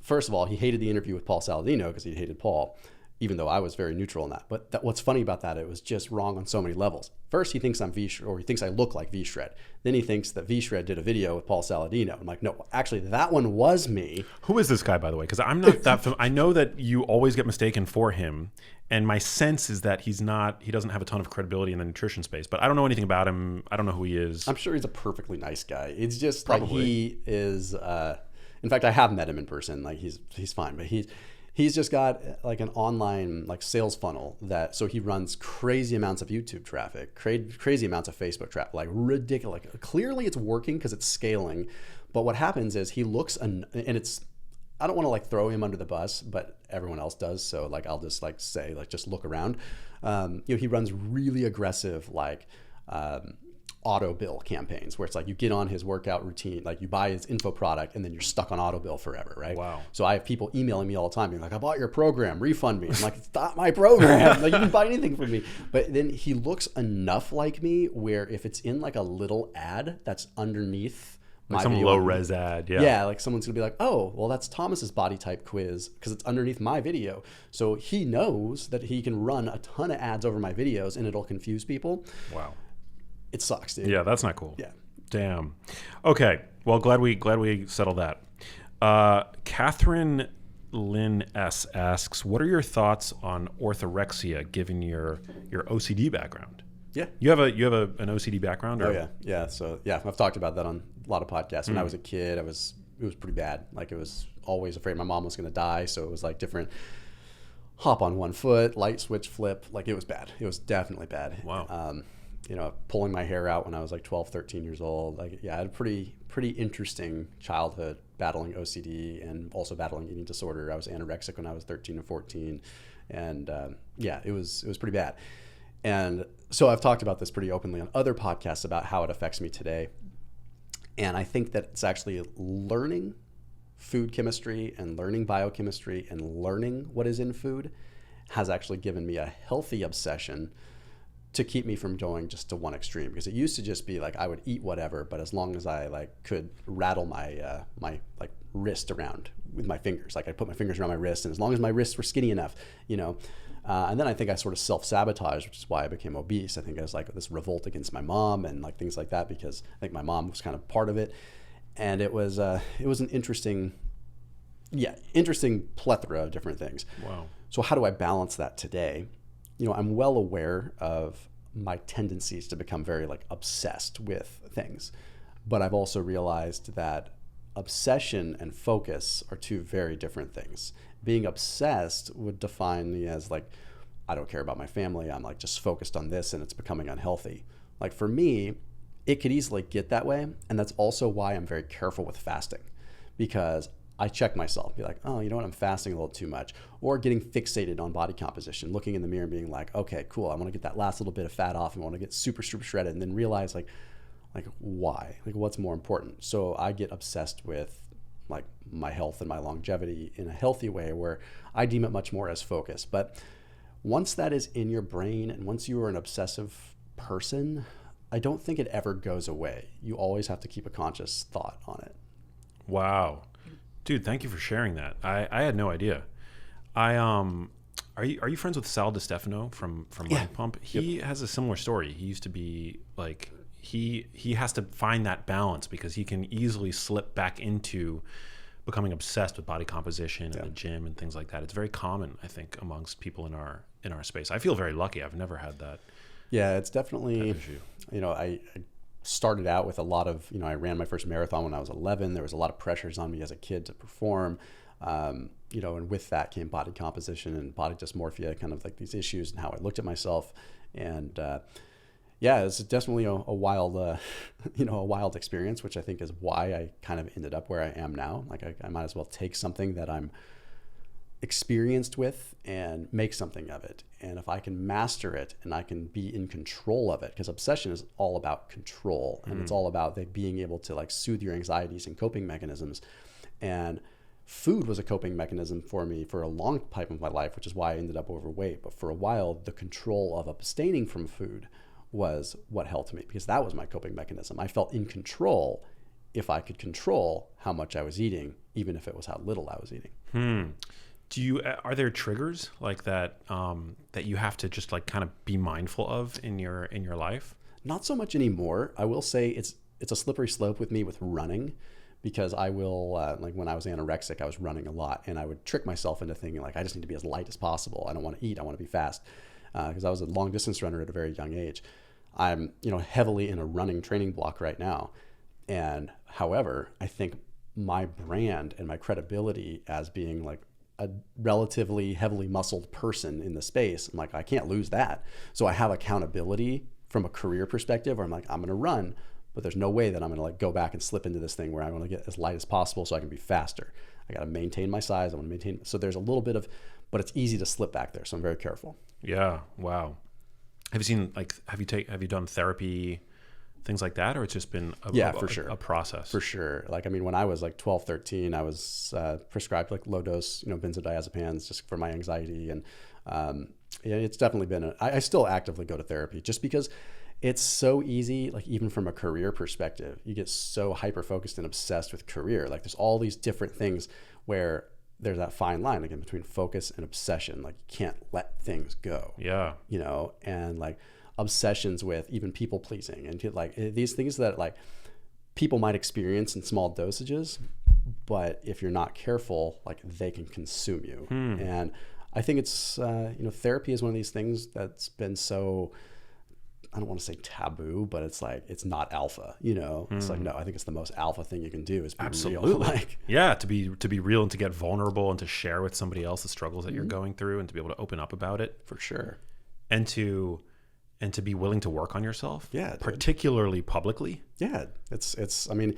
S1: First of all, he hated the interview with Paul Saladino because he hated Paul, even though I was very neutral in that. But what's funny about that, it was just wrong on so many levels. First, he thinks I'm Vshred, or he thinks I look like Vshred. Then he thinks that Vshred did a video with Paul Saladino. I'm like, no, actually, that one was me.
S2: Who is this guy, by the way? Because I'm not that I know that you always get mistaken for him. And my sense is that he doesn't have a ton of credibility in the nutrition space, but I don't know anything about him. I don't know who he is.
S1: I'm sure he's a perfectly nice guy. It's just
S2: Probably.
S1: Like he is, in fact, I have met him in person. Like he's fine, but he's just got like an online like sales funnel so he runs crazy amounts of YouTube traffic, crazy amounts of Facebook traffic, like ridiculous. Like clearly it's working because it's scaling. But what happens is he looks, and it's, I don't want to like throw him under the bus, but everyone else does. So like, I'll just like say, like, just look around. He runs really aggressive, like auto bill campaigns where it's like you get on his workout routine, like you buy his info product and then you're stuck on auto bill forever, right?
S2: Wow.
S1: So I have people emailing me all the time being like, I bought your program, refund me. I'm like, it's not my program. Like, you didn't buy anything from me. But then he looks enough like me where if it's in like a little ad that's underneath
S2: Like
S1: my
S2: some
S1: video,
S2: low res ad. Yeah.
S1: yeah, like someone's gonna be like, oh, well, that's Thomas's body type quiz because it's underneath my video. So he knows that he can run a ton of ads over my videos and it'll confuse people.
S2: Wow.
S1: It sucks, dude.
S2: Yeah, that's not cool.
S1: Yeah.
S2: Damn. Okay. Well, glad we settled that. Catherine Lynn S asks, what are your thoughts on orthorexia given your OCD background?
S1: Yeah.
S2: You have an OCD background? Or?
S1: Oh yeah. Yeah. So yeah, I've talked about that on a lot of podcasts. When I was a kid, it was pretty bad. Like, it was always afraid my mom was going to die. So it was like different hop on one foot, light switch flip. Like, it was bad. It was definitely bad.
S2: Wow.
S1: Pulling my hair out when I was like 12, 13 years old. Like, yeah, I had a pretty interesting childhood battling OCD and also battling eating disorder. I was anorexic when I was 13 and 14. And yeah, it was pretty bad. And so I've talked about this pretty openly on other podcasts about how it affects me today. And I think that it's actually learning food chemistry and learning biochemistry and learning what is in food has actually given me a healthy obsession to keep me from going just to one extreme. Because it used to just be like I would eat whatever, but as long as I like could rattle my my like wrist around with my fingers, like I put my fingers around my wrist, and as long as my wrists were skinny enough, and then I think I sort of self-sabotaged, which is why I became obese. I think I was like this revolt against my mom and like things like that, because I think my mom was kind of part of it. And it was an interesting plethora of different things.
S2: Wow.
S1: So how do I balance that today? I'm well aware of my tendencies to become very like obsessed with things, but I've also realized that obsession and focus are two very different things. Being obsessed would define me as like, I don't care about my family. I'm like just focused on this and it's becoming unhealthy. Like, for me, it could easily get that way. And that's also why I'm very careful with fasting, because I check myself, be like, oh, you know what? I'm fasting a little too much, or getting fixated on body composition, looking in the mirror and being like, okay, cool. I want to get that last little bit of fat off and I want to get super, super shredded, and then realize like why, like what's more important. So I get obsessed with like my health and my longevity in a healthy way where I deem it much more as focus. But once that is in your brain and once you are an obsessive person, I don't think it ever goes away. You always have to keep a conscious thought on it.
S2: Wow. Dude, thank you for sharing that. I had no idea. Are you friends with Sal DiStefano from Mind Pump? He has a similar story. He used to be like, he has to find that balance because he can easily slip back into becoming obsessed with body composition and the gym and things like that. It's very common, I think, amongst people in our space. I feel very lucky. I've never had that. Yeah, it's definitely issue. I started out with a lot of, I ran my first marathon when I was 11. There was a lot of pressures on me as a kid to perform, and with that came body composition and body dysmorphia, kind of like these issues and how I looked at myself. And it's definitely a wild, a wild experience, which I think is why I kind of ended up where I am now. Like I might as well take something that I'm experienced with and make something of it. And if I can master it and I can be in control of it, because obsession is all about control, and it's all about being able to like soothe your anxieties and coping mechanisms. And food was a coping mechanism for me for a long time of my life, which is why I ended up overweight. But for a while, the control of abstaining from food was what helped me, because that was my coping mechanism. I felt in control if I could control how much I was eating, even if it was how little I was eating. Are there triggers like that that you have to just like kind of be mindful of in your life? Not so much anymore. I will say it's a slippery slope with me with running, because I will like when I was anorexic, I was running a lot, and I would trick myself into thinking like I just need to be as light as possible. I don't want to eat. I want to be fast, because I was a long distance runner at a very young age. I'm heavily in a running training block right now, and however, I think my brand and my credibility as being like a relatively heavily muscled person in the space, I'm like, I can't lose that. So I have accountability from a career perspective where I'm like, I'm going to run, but there's no way that I'm going to like go back and slip into this thing where I want to get as light as possible so I can be faster. I got to maintain my size. I want to maintain. So there's a little bit of, but it's easy to slip back there. So I'm very careful. Yeah. Wow. Have you seen have you done therapy things like that, or it's just been
S1: for sure.
S2: a process?
S1: For sure. Like, I mean, when I was like 12, 13, I was prescribed like low dose, benzodiazepines just for my anxiety. And it's definitely been, I still actively go to therapy just because it's so easy, like even from a career perspective, you get so hyper-focused and obsessed with career. Like there's all these different things where there's that fine line again between focus and obsession. Like you can't let things go.
S2: Yeah.
S1: And like obsessions with even people pleasing and like these things that like people might experience in small dosages, but if you're not careful, like they can consume you. And I think it's, therapy is one of these things that's been so, I don't want to say taboo, but it's like, it's not alpha, it's like, no, I think it's the most alpha thing you can do is be real. Like,
S2: yeah. To be real and to get vulnerable and to share with somebody else the struggles that you're going through and to be able to open up about it.
S1: For sure.
S2: And to be willing to work on yourself.
S1: Yeah.
S2: Particularly publicly.
S1: Yeah. I mean,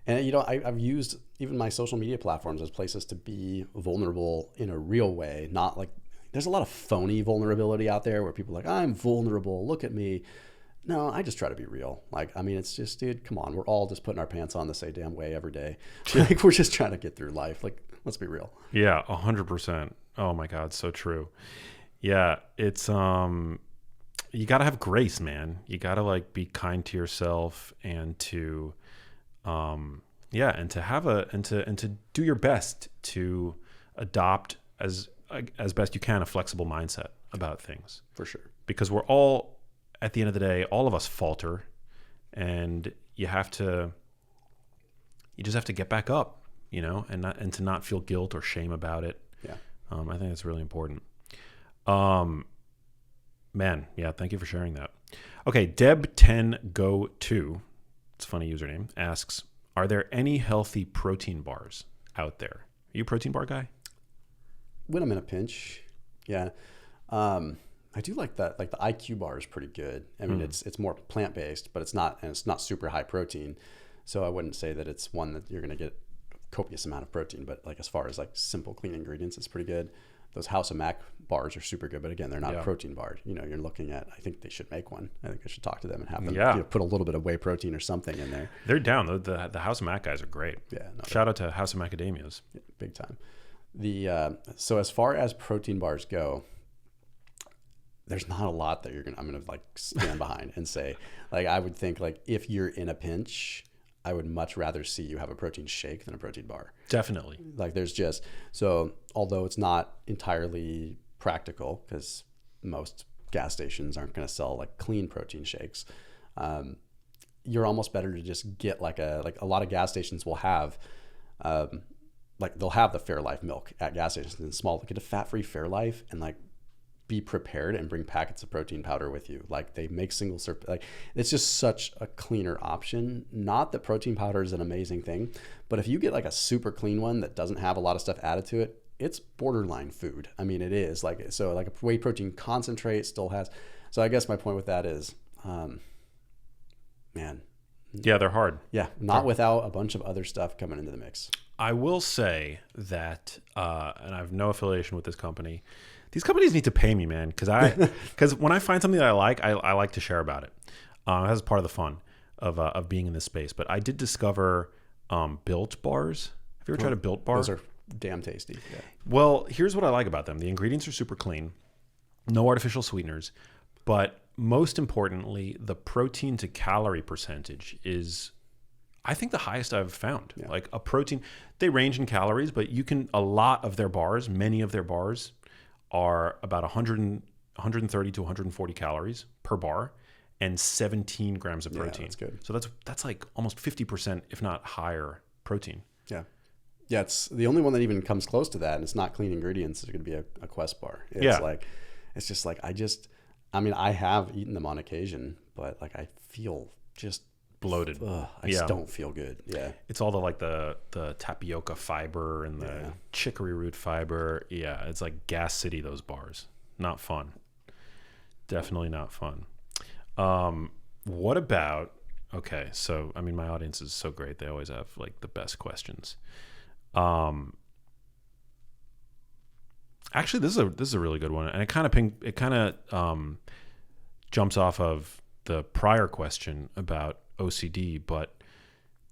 S1: and I've used even my social media platforms as places to be vulnerable in a real way, not like, there's a lot of phony vulnerability out there where people are like, I'm vulnerable, look at me. No, I just try to be real. Like, I mean, it's just, dude, come on. We're all just putting our pants on the same damn way every day. Like, we're just trying to get through life. Like, let's be real.
S2: Yeah, 100%. Oh my God, so true. Yeah, it's, you got to have grace, man. You got to like be kind to yourself and to, and to do your best to adopt as best you can a flexible mindset about things.
S1: For sure.
S2: Because we're all, at the end of the day, all of us falter, and you just have to get back up, and to not feel guilt or shame about it.
S1: Yeah.
S2: I think that's really important. Man, yeah, thank you for sharing that. Okay, Deb10Go2, it's a funny username, asks, are there any healthy protein bars out there? Are you a protein bar guy?
S1: When I'm in a pinch, yeah. I do like that. Like the IQ bar is pretty good. I mean, it's more plant-based, but it's not super high protein. So I wouldn't say that it's one that you're going to get a copious amount of protein, but like as far as like simple, clean ingredients, it's pretty good. Those House of Mac bars are super good, but again, they're not protein bars. You're looking at, I think they should make one. I think I should talk to them and have them put a little bit of whey protein or something in there.
S2: They're down. The House of Mac guys are great.
S1: Yeah. No,
S2: shout out to House of Macadamias.
S1: Yeah, big time. So as far as protein bars go, there's not a lot that I'm gonna like stand behind and say, like, I would think like if you're in a pinch, I would much rather see you have a protein shake than a protein bar.
S2: Definitely.
S1: Like although it's not entirely practical because most gas stations aren't going to sell like clean protein shakes, you're almost better to just get like a lot of gas stations will have, like they'll have the Fairlife milk at gas stations in small, get a fat-free Fairlife and like be prepared and bring packets of protein powder with you. Like they make single serve, like it's just such a cleaner option. Not that protein powder is an amazing thing, but if you get like a super clean one that doesn't have a lot of stuff added to it, it's borderline food. I mean, it is like, so like a whey protein concentrate still has. So I guess my point with that is, man.
S2: Yeah, they're hard.
S1: Yeah. Not without a bunch of other stuff coming into the mix.
S2: I will say that, and I have no affiliation with this company. These companies need to pay me, man, because when I find something that I like to share about it. That's part of the fun of being in this space. But I did discover Built bars. Have you ever tried a Built bar?
S1: Those are damn tasty. Yeah.
S2: Well, here's what I like about them. The ingredients are super clean, no artificial sweeteners, but most importantly, the protein to calorie percentage is, I think, the highest I've found. Yeah. Like a protein, they range in calories, but many of their bars are about 130 to 140 calories per bar and 17 grams of protein.
S1: Yeah, that's good.
S2: So that's like almost 50%, if not higher, protein.
S1: Yeah. Yeah, it's the only one that even comes close to that, and it's not clean ingredients. It's going to be a Quest bar. It's just like, I mean, I have eaten them on occasion, but like I feel just
S2: bloated.
S1: I just don't feel good. Yeah.
S2: It's all the tapioca fiber and the chicory root fiber. Yeah, it's like gas city, those bars. Not fun. Definitely not fun. What about, okay, so I mean, my audience is so great. They always have like the best questions. Actually, this is a really good one, and it kind of jumps off of the prior question about OCD, but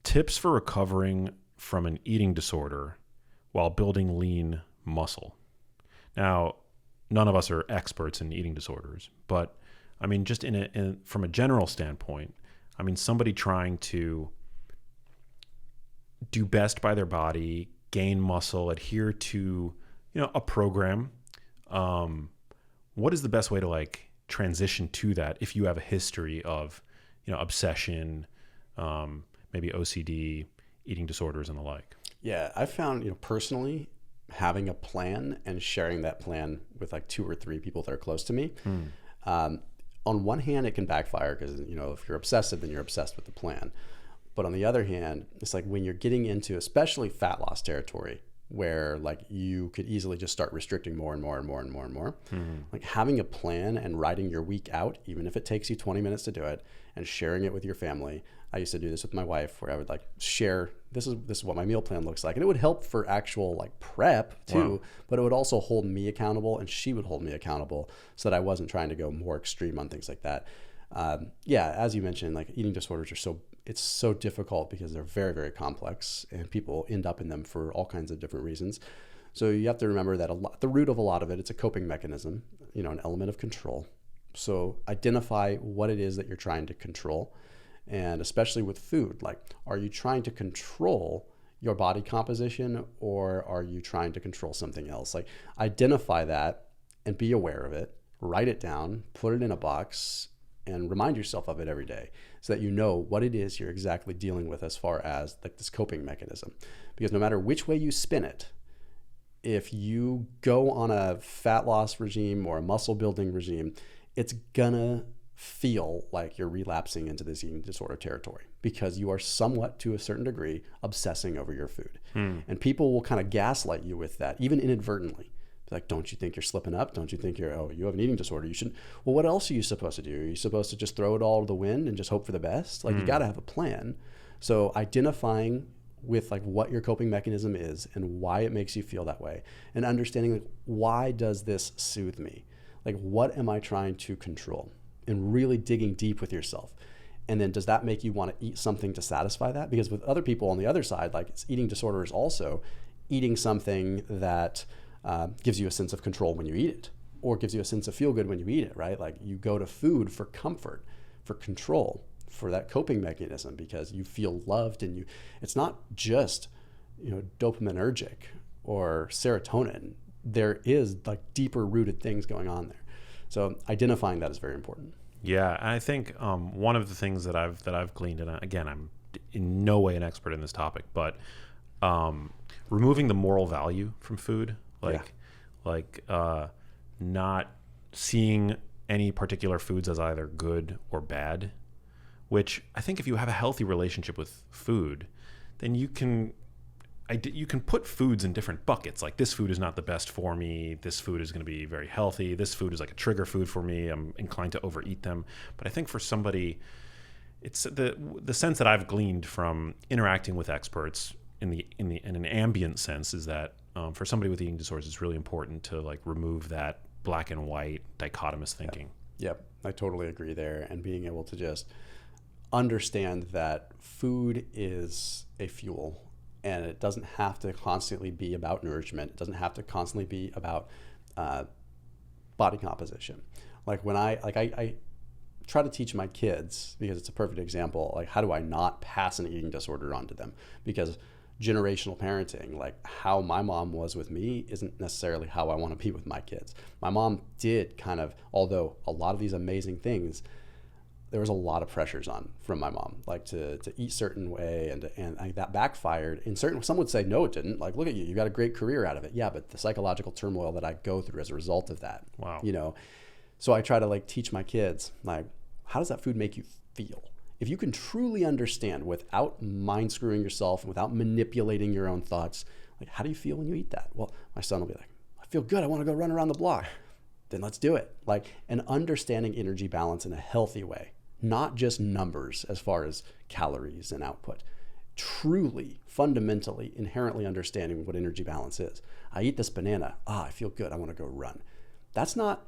S2: tips for recovering from an eating disorder while building lean muscle. Now, none of us are experts in eating disorders, but I mean, just from a general standpoint, I mean, somebody trying to do best by their body, gain muscle, adhere to, a program. What is the best way to like transition to that if you have a history of, obsession, maybe OCD, eating disorders and the like?
S1: Yeah, I found, personally, having a plan and sharing that plan with like 2 or 3 people that are close to me. On one hand, it can backfire because, if you're obsessive, then you're obsessed with the plan. But on the other hand, it's like when you're getting into especially fat loss territory where like you could easily just start restricting more and more and more and more and more. Like having a plan and writing your week out, even if it takes you 20 minutes to do it, and sharing it with your family. I used to do this with my wife where I would like share, this is what my meal plan looks like. And it would help for actual like prep too, but it would also hold me accountable and she would hold me accountable so that I wasn't trying to go more extreme on things like that. As you mentioned, like eating disorders are it's so difficult because they're very, very complex and people end up in them for all kinds of different reasons. So you have to remember that the root of a lot of it, it's a coping mechanism, an element of control. So identify what it is that you're trying to control. And especially with food, like, are you trying to control your body composition or are you trying to control something else? Like identify that and be aware of it, write it down, put it in a box and remind yourself of it every day so that you know what it is you're exactly dealing with as far as like this coping mechanism. Because no matter which way you spin it, if you go on a fat loss regime or a muscle building regime, it's gonna feel like you're relapsing into this eating disorder territory because you are somewhat, to a certain degree, obsessing over your food. And people will kind of gaslight you with that, even inadvertently. Like, don't you think you're slipping up? Don't you think you have an eating disorder? You shouldn't. Well, what else are you supposed to do? Are you supposed to just throw it all to the wind and just hope for the best? Like, you got to have a plan. So identifying with like what your coping mechanism is and why it makes you feel that way, and understanding like, why does this soothe me? Like, what am I trying to control? And really digging deep with yourself. And then does that make you want to eat something to satisfy that? Because with other people on the other side, like it's eating disorders also eating something that gives you a sense of control when you eat it, or gives you a sense of feel good when you eat it, right? Like you go to food for comfort, for control, for that coping mechanism because you feel loved and it's not just, dopaminergic or serotonin. There is like deeper rooted things going on there. So identifying that is very important.
S2: Yeah, and I think one of the things that I've gleaned, and again, I'm in no way an expert in this topic, but removing the moral value from food, not seeing any particular foods as either good or bad, which I think if you have a healthy relationship with food, then you can put foods in different buckets. Like this food is not the best for me. This food is going to be very healthy. This food is like a trigger food for me. I'm inclined to overeat them. But I think for somebody, it's the sense that I've gleaned from interacting with experts in an ambient sense is that for somebody with eating disorders, it's really important to like remove that black and white dichotomous thinking.
S1: Yep, I totally agree there. And being able to just understand that food is a fuel. And it doesn't have to constantly be about nourishment. It doesn't have to constantly be about body composition. Like when I try to teach my kids, because it's a perfect example, like how do I not pass an eating disorder onto them? Because generational parenting, like how my mom was with me isn't necessarily how I want to be with my kids. My mom did kind of, although a lot of these amazing things, there was a lot of pressures on from my mom, like to eat certain way, and that backfired. Some would say, no, it didn't. Like, look at you got a great career out of it. Yeah, but the psychological turmoil that I go through as a result of that.
S2: Wow.
S1: So I try to like teach my kids, like, how does that food make you feel? If you can truly understand without mind screwing yourself and without manipulating your own thoughts, like, how do you feel when you eat that? Well, my son will be like, I feel good. I want to go run around the block. Then let's do it. Like, and understanding energy balance in a healthy way. Not just numbers as far as calories and output. Truly, fundamentally, inherently understanding what energy balance is. I eat this banana. I feel good. I want to go run. That's not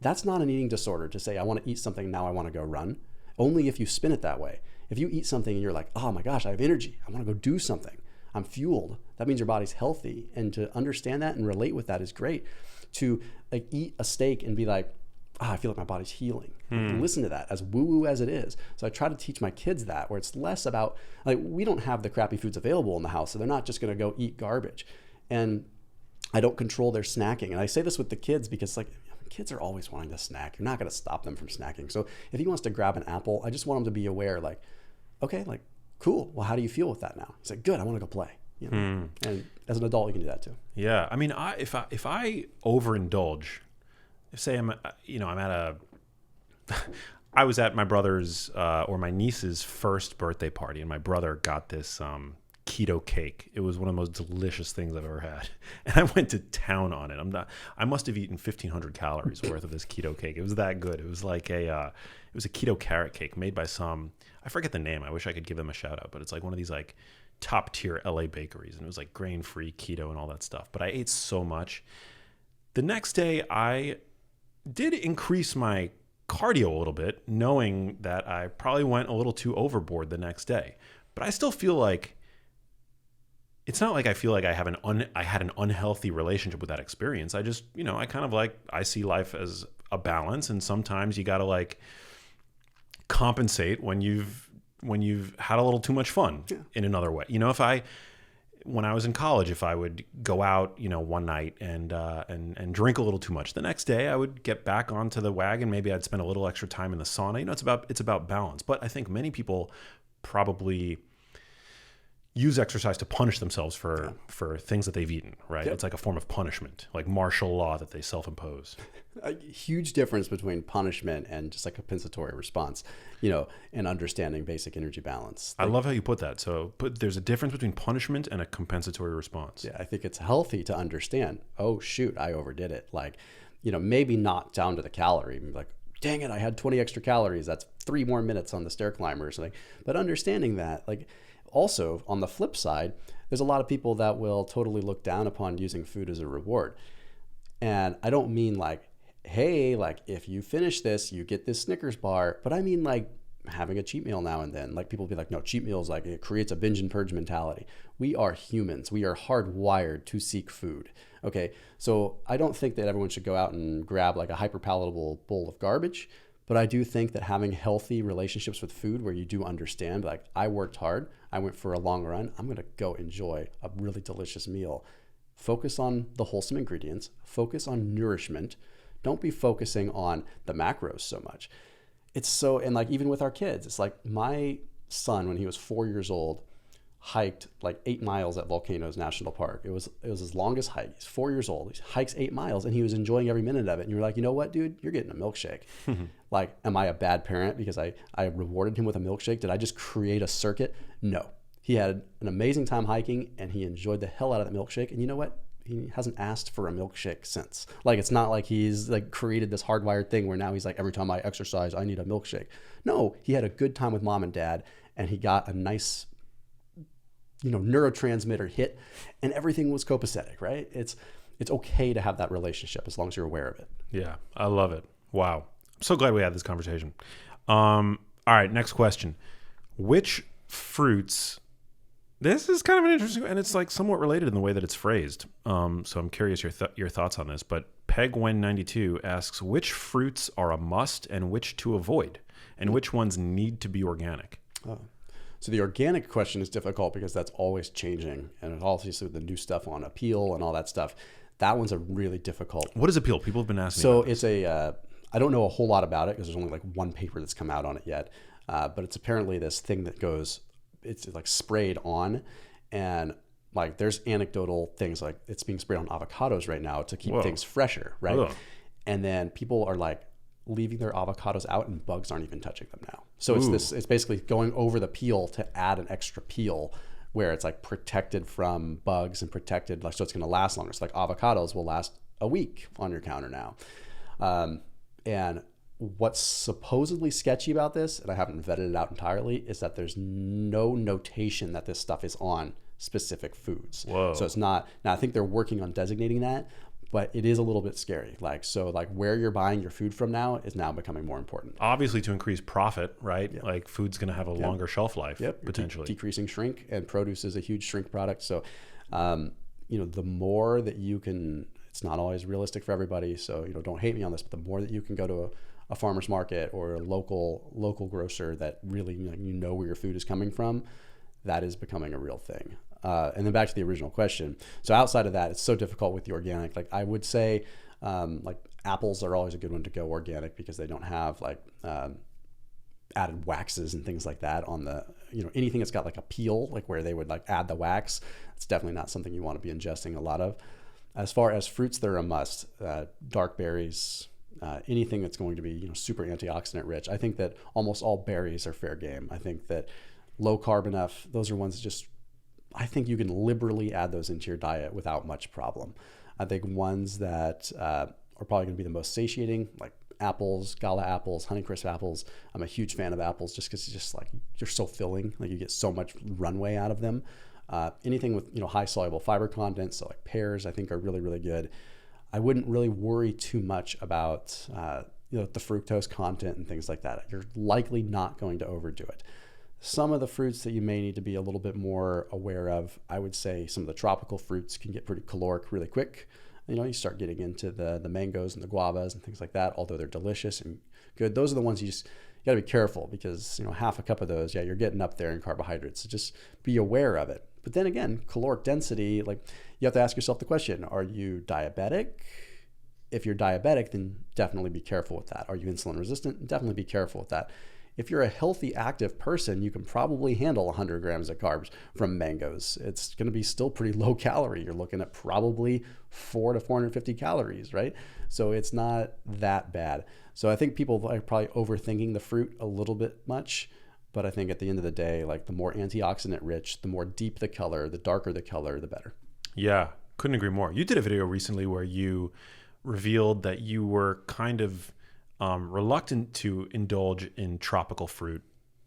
S1: an eating disorder to say I want to eat something, now I want to go run. Only if you spin it that way. If you eat something and you're like, oh my gosh, I have energy, I want to go do something, I'm fueled, that means your body's healthy. And to understand that and relate with that is great. To like eat a steak and be like, I feel like my body's healing. Listen to that, as woo-woo as it is. So I try to teach my kids that, where it's less about, like, we don't have the crappy foods available in the house, so they're not just going to go eat garbage. And I don't control their snacking. And I say this with the kids because, like, kids are always wanting to snack. You're not going to stop them from snacking. So if he wants to grab an apple, I just want him to be aware, like, okay, like, cool. Well, how do you feel with that now? He's like, good, I want to go play. You know? And as an adult, you can do that too.
S2: Yeah. I mean, if I overindulge, say I'm at I was at my brother's or my niece's first birthday party, and my brother got this keto cake. It was one of the most delicious things I've ever had, and I went to town on it. I must have eaten 1,500 calories worth of this keto cake. It was that good. It was like it was a keto carrot cake made by I forget the name. I wish I could give them a shout out, but it's like one of these like top tier LA bakeries, and it was like grain free, keto, and all that stuff. But I ate so much. The next day, I did increase my cardio a little bit, knowing that I probably went a little too overboard the next day. But I still feel like it's not like I feel like I had an unhealthy relationship with that experience. I just, I kind of like, I see life as a balance, and sometimes you got to like compensate when you've had a little too much fun in another way. When I was in college, if I would go out, one night and drink a little too much, the next day I would get back onto the wagon. Maybe I'd spend a little extra time in the sauna. It's about balance. But I think many people probably use exercise to punish themselves for things that they've eaten, right? Yep. It's like a form of punishment, like martial law that they self-impose.
S1: A huge difference between punishment and just like a compensatory response, and understanding basic energy balance.
S2: I love how you put that. So there's a difference between punishment and a compensatory response.
S1: Yeah, I think it's healthy to understand, oh shoot, I overdid it. Like, maybe not down to the calorie, like, dang it, I had 20 extra calories. That's 3 more minutes on the stair climber or something. But understanding that, like, also, on the flip side, there's a lot of people that will totally look down upon using food as a reward. And I don't mean like, hey, like if you finish this, you get this Snickers bar. But I mean like having a cheat meal now and then. Like people be like, no, cheat meals, like it creates a binge and purge mentality. We are humans. We are hardwired to seek food. Okay, so I don't think that everyone should go out and grab like a hyper-palatable bowl of garbage. But I do think that having healthy relationships with food where you do understand, like I worked hard, I went for a long run, I'm going to go enjoy a really delicious meal. Focus on the wholesome ingredients, focus on nourishment. Don't be focusing on the macros so much. And like even with our kids, it's like my son, when he was 4 years old, hiked like 8 miles at Volcanoes National Park. It was his longest hike. He's 4 years old. He hikes 8 miles and he was enjoying every minute of it. And you're like, you know what, dude, you're getting a milkshake. Like, am I a bad parent because I rewarded him with a milkshake? Did I just create a circuit? No. He had an amazing time hiking and he enjoyed the hell out of that milkshake. And you know what? He hasn't asked for a milkshake since. Like, it's not like he's like created this hardwired thing where now he's like, every time I exercise, I need a milkshake. No, he had a good time with mom and dad and he got a nice neurotransmitter hit and everything was copacetic, right? It's okay to have that relationship as long as you're aware of it.
S2: Yeah, I love it. Wow. I'm so glad we had this conversation. All right, next question. Which fruits, this is kind of an interesting, and it's like somewhat related in the way that it's phrased. So I'm curious your thoughts on this, but Peg192 asks, which fruits are a must and which to avoid, and which ones need to be organic?
S1: Oh. So the organic question is difficult because that's always changing. And obviously the new stuff on Appeal and all that stuff, that one's a really difficult.
S2: What is Appeal? People have been asking me.
S1: So it's I don't know a whole lot about it because there's only like one paper that's come out on it yet. But it's apparently this thing that it's like sprayed on. And like there's anecdotal things like it's being sprayed on avocados right now to keep things fresher, right? Whoa. And then people are like leaving their avocados out and bugs aren't even touching them now. So it's basically going over the peel to add an extra peel where it's like protected from bugs and protected, like, so it's going to last longer. So like avocados will last a week on your counter now. And what's supposedly sketchy about this, and I haven't vetted it out entirely, is that there's no notation that this stuff is on specific foods.
S2: Whoa.
S1: So it's not, now I think they're working on designating that, but it is a little bit scary. Like, so like where you're buying your food from now is now becoming more important.
S2: Obviously to increase profit, right?
S1: Yep.
S2: Like food's going to have a longer shelf life, potentially.
S1: Decreasing shrink, and produce is a huge shrink product. So, the more that you can, it's not always realistic for everybody. So, don't hate me on this, but the more that you can go to a farmer's market or a local grocer that really, where your food is coming from, that is becoming a real thing. And then back to the original question. So outside of that, it's so difficult with the organic. Like I would say, like apples are always a good one to go organic because they don't have like added waxes and things like that on the, anything that's got like a peel, like where they would like add the wax. It's definitely not something you want to be ingesting a lot of. As far as fruits, they're a must. Dark berries, anything that's going to be, super antioxidant rich. I think that almost all berries are fair game. I think that low carb enough, those are ones that just, I think you can liberally add those into your diet without much problem. I think ones that are probably going to be the most satiating, like apples, gala apples, Honeycrisp apples. I'm a huge fan of apples just because it's just like, you're so filling, like you get so much runway out of them. Anything with, high soluble fiber content, so like pears, I think are really, really good. I wouldn't really worry too much about, the fructose content and things like that. You're likely not going to overdo it. Some of the fruits that you may need to be a little bit more aware of, I would say some of the tropical fruits can get pretty caloric really quick. You start getting into the mangoes and the guavas and things like that, although they're delicious and good. Those are the ones you got to be careful because, half a cup of those, you're getting up there in carbohydrates. So just be aware of it. But then again, caloric density, like you have to ask yourself the question, are you diabetic? If you're diabetic, then definitely be careful with that. Are you insulin resistant? Definitely be careful with that. If you're a healthy, active person, you can probably handle 100 grams of carbs from mangoes. It's going to be still pretty low calorie. You're looking at probably 400 to 450 calories, right? So it's not that bad. So I think people are probably overthinking the fruit a little bit much. But I think at the end of the day, like the more antioxidant rich, the more deep the color, the darker the color, the better.
S2: Yeah, couldn't agree more. You did a video recently where you revealed that you were kind of reluctant to indulge in tropical fruit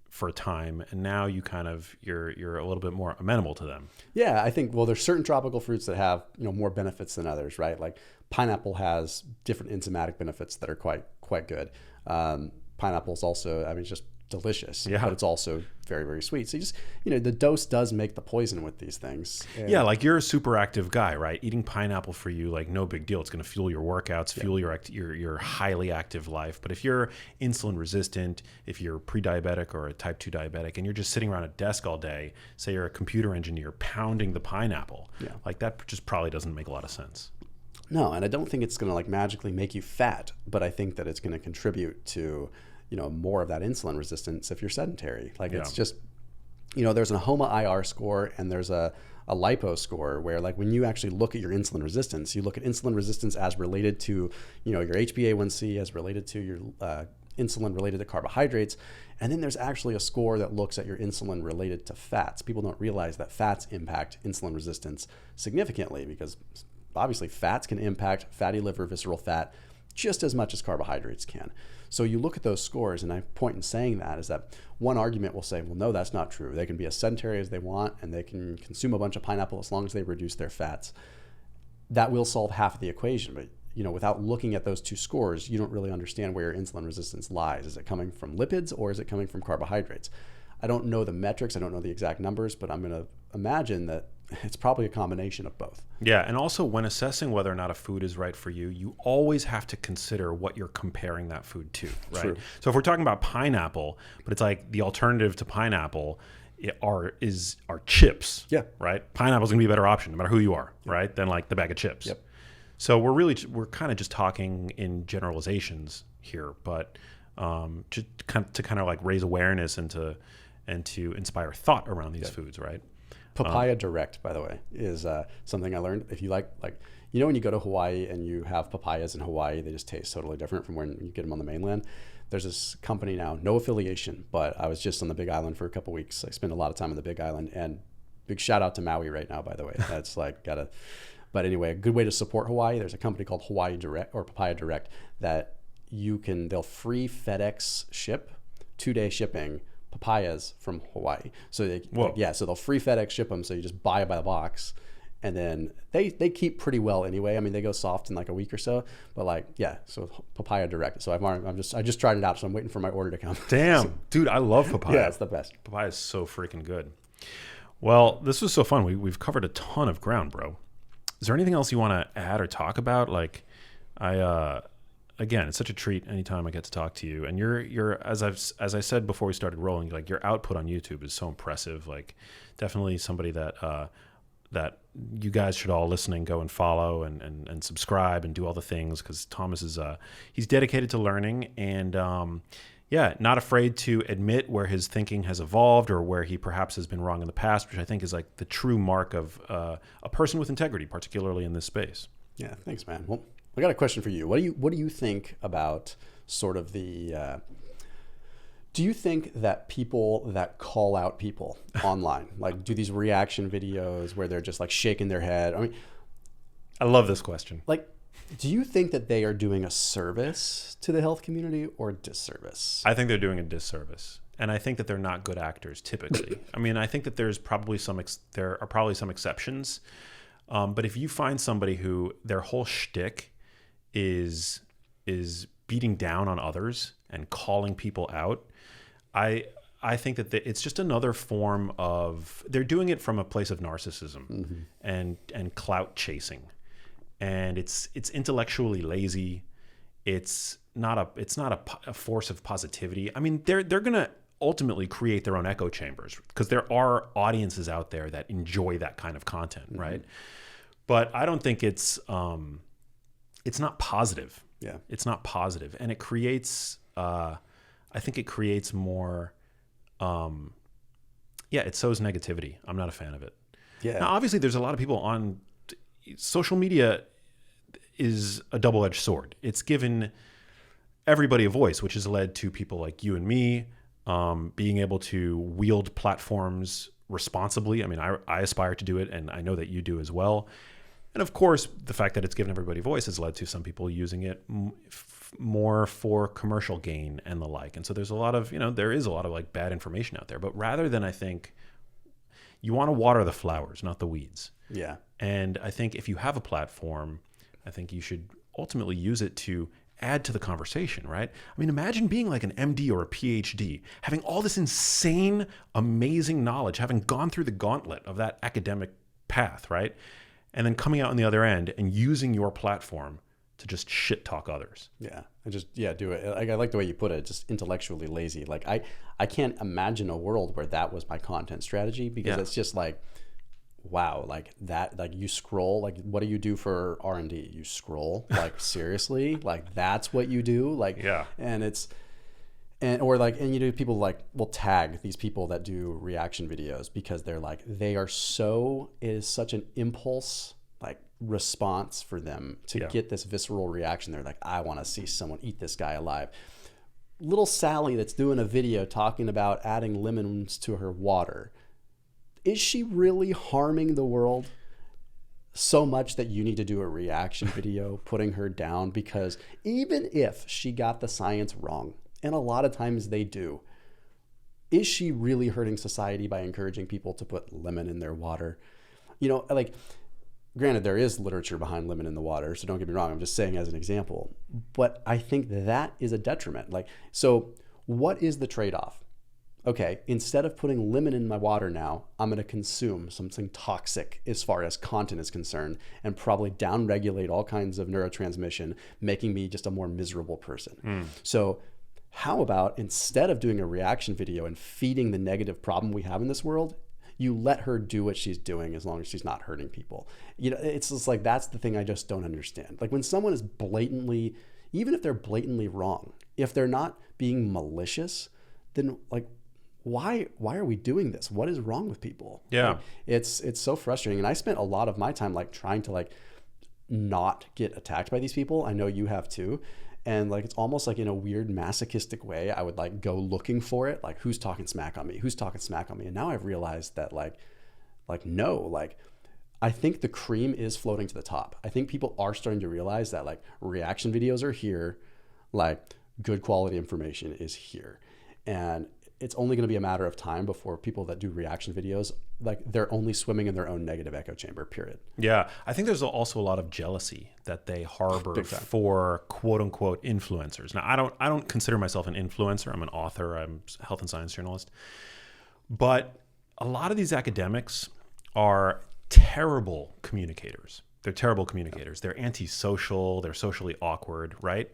S2: for a time, and now you're a little bit more amenable to them.
S1: Yeah, I think there's certain tropical fruits that have more benefits than others, right? Like pineapple has different enzymatic benefits that are quite good. Pineapple's also, it's just delicious, but it's also very, very sweet. So you just, the dose does make the poison with these things. And
S2: like you're a super active guy, right? Eating pineapple for you, like no big deal. It's going to fuel your workouts, fuel your highly active life. But if you're insulin resistant, if you're pre-diabetic or a type 2 diabetic, and you're just sitting around a desk all day, say you're a computer engineer pounding the pineapple, like that just probably doesn't make a lot of sense.
S1: No, and I don't think it's going to like magically make you fat, but I think that it's going to contribute to more of that insulin resistance if you're sedentary. Like it's just, there's an HOMA-IR score and there's a lipo score where like when you actually look at your insulin resistance, you look at insulin resistance as related to, your HbA1c, as related to your insulin related to carbohydrates. And then there's actually a score that looks at your insulin related to fats. People don't realize that fats impact insulin resistance significantly because obviously fats can impact fatty liver, visceral fat just as much as carbohydrates can. So you look at those scores, and my point in saying that is that one argument will say, well, no, that's not true. They can be as sedentary as they want, and they can consume a bunch of pineapple as long as they reduce their fats. That will solve half of the equation, but without looking at those two scores, you don't really understand where your insulin resistance lies. Is it coming from lipids or is it coming from carbohydrates? I don't know the metrics, I don't know the exact numbers, but I'm going to imagine that it's probably a combination of both.
S2: Yeah, and also when assessing whether or not a food is right for you, you always have to consider what you're comparing that food to, right? True. So if we're talking about pineapple, but it's like the alternative to pineapple are chips, right? Pineapple's gonna be a better option no matter who you are, right? Than like the bag of chips. Yep. So we're kind of just talking in generalizations here, but just to kind of like raise awareness and to inspire thought around these foods, right?
S1: Papaya Direct, by the way, is something I learned. If you like, when you go to Hawaii and you have papayas in Hawaii, they just taste totally different from when you get them on the mainland. There's this company now, no affiliation, but I was just on the Big Island for a couple weeks. I spent a lot of time on the Big Island, and big shout out to Maui right now, by the way. That's but anyway, a good way to support Hawaii. There's a company called Hawaii Direct or Papaya Direct that they'll free FedEx ship, 2-day shipping, papayas from Hawaii. So so they'll free FedEx ship them. So you just buy it by the box, and then they keep pretty well anyway. I mean, they go soft in like a week or so, but like, yeah, so papaya direct. So I just tried it out, so I'm waiting for my order to come.
S2: Damn, dude, I love papaya.
S1: Yeah, it's the best.
S2: Papaya is so freaking good. Well, this was so fun. We've covered a ton of ground, bro. Is there anything else you want to add or talk about? Like, again, it's such a treat anytime I get to talk to you. And you're as I said before we started rolling, like your output on YouTube is so impressive. Like, definitely somebody that that you guys should all listening go and follow and subscribe and do all the things, because Thomas is he's dedicated to learning and yeah, not afraid to admit where his thinking has evolved or where he perhaps has been wrong in the past, which I think is like the true mark of a person with integrity, particularly in this space.
S1: Yeah, thanks, man. Well, I got a question for you. What do you think about sort of the do you think that people that call out people online, like do these reaction videos where they're just like shaking their head? I mean,
S2: I love this question.
S1: Like, do you think that they are doing a service to the health community or a disservice?
S2: I think they're doing a disservice, and I think that they're not good actors typically. I mean, I think that there are probably some exceptions, but if you find somebody who their whole shtick is beating down on others and calling people out, I think that it's just another form of, they're doing it from a place of narcissism and clout chasing. And it's intellectually lazy. It's not a force of positivity. I mean, they're gonna ultimately create their own echo chambers because there are audiences out there that enjoy that kind of content, right? But I don't think it's not positive.
S1: Yeah,
S2: it's not positive, and it creates. I think it creates more. It sows negativity. I'm not a fan of it.
S1: Yeah.
S2: Now, obviously, there's a lot of people on. Social media is a double-edged sword. It's given everybody a voice, which has led to people like you and me being able to wield platforms responsibly. I mean, I aspire to do it, and I know that you do as well. And of course, the fact that it's given everybody a voice has led to some people using it more for commercial gain and the like. And so there's a lot of, there is a lot of like bad information out there. But rather than, I think, you want to water the flowers, not the weeds.
S1: Yeah.
S2: And I think if you have a platform, I think you should ultimately use it to add to the conversation, right? I mean, imagine being like an MD or a PhD, having all this insane, amazing knowledge, having gone through the gauntlet of that academic path, right? And then coming out on the other end and using your platform to just shit talk others.
S1: Yeah. Do it. I like the way you put it, just intellectually lazy. Like I can't imagine a world where that was my content strategy, because it's just like, wow, like that, like you scroll, like what do you do for R&D? You scroll, like seriously, like that's what you do. Like,
S2: yeah.
S1: And people like will tag these people that do reaction videos because they're like, it is such an impulse, like response for them to get this visceral reaction. They're like, I want to see someone eat this guy alive. Little Sally that's doing a video talking about adding lemons to her water. Is she really harming the world so much that you need to do a reaction video putting her down? Because even if she got the science wrong, and a lot of times they do, is she really hurting society by encouraging people to put lemon in their water? Like, granted, there is literature behind lemon in the water, so don't get me wrong. I'm just saying as an example. But I think that is a detriment. Like, so what is the trade-off? Okay, instead of putting lemon in my water now, I'm going to consume something toxic as far as content is concerned and probably downregulate all kinds of neurotransmission, making me just a more miserable person. So how about instead of doing a reaction video and feeding the negative problem we have in this world, you let her do what she's doing as long as she's not hurting people? It's just like, that's the thing I just don't understand. Like when someone is blatantly, even if they're blatantly wrong, if they're not being malicious, then like, why are we doing this? What is wrong with people?
S2: Yeah.
S1: Like, it's so frustrating. And I spent a lot of my time like trying to like not get attacked by these people. I know you have too. And like, it's almost like in a weird masochistic way, I would like go looking for it. Like, who's talking smack on me? Who's talking smack on me? And now I've realized that no, like I think the cream is floating to the top. I think people are starting to realize that like reaction videos are here, like good quality information is here. And it's only going to be a matter of time before people that do reaction videos, like they're only swimming in their own negative echo chamber, period.
S2: Yeah. I think there's also a lot of jealousy that they harbor for quote unquote influencers. Now, I don't consider myself an influencer. I'm an author. I'm a health and science journalist. But a lot of these academics are terrible communicators. They're terrible communicators. They're antisocial. They're socially awkward, right?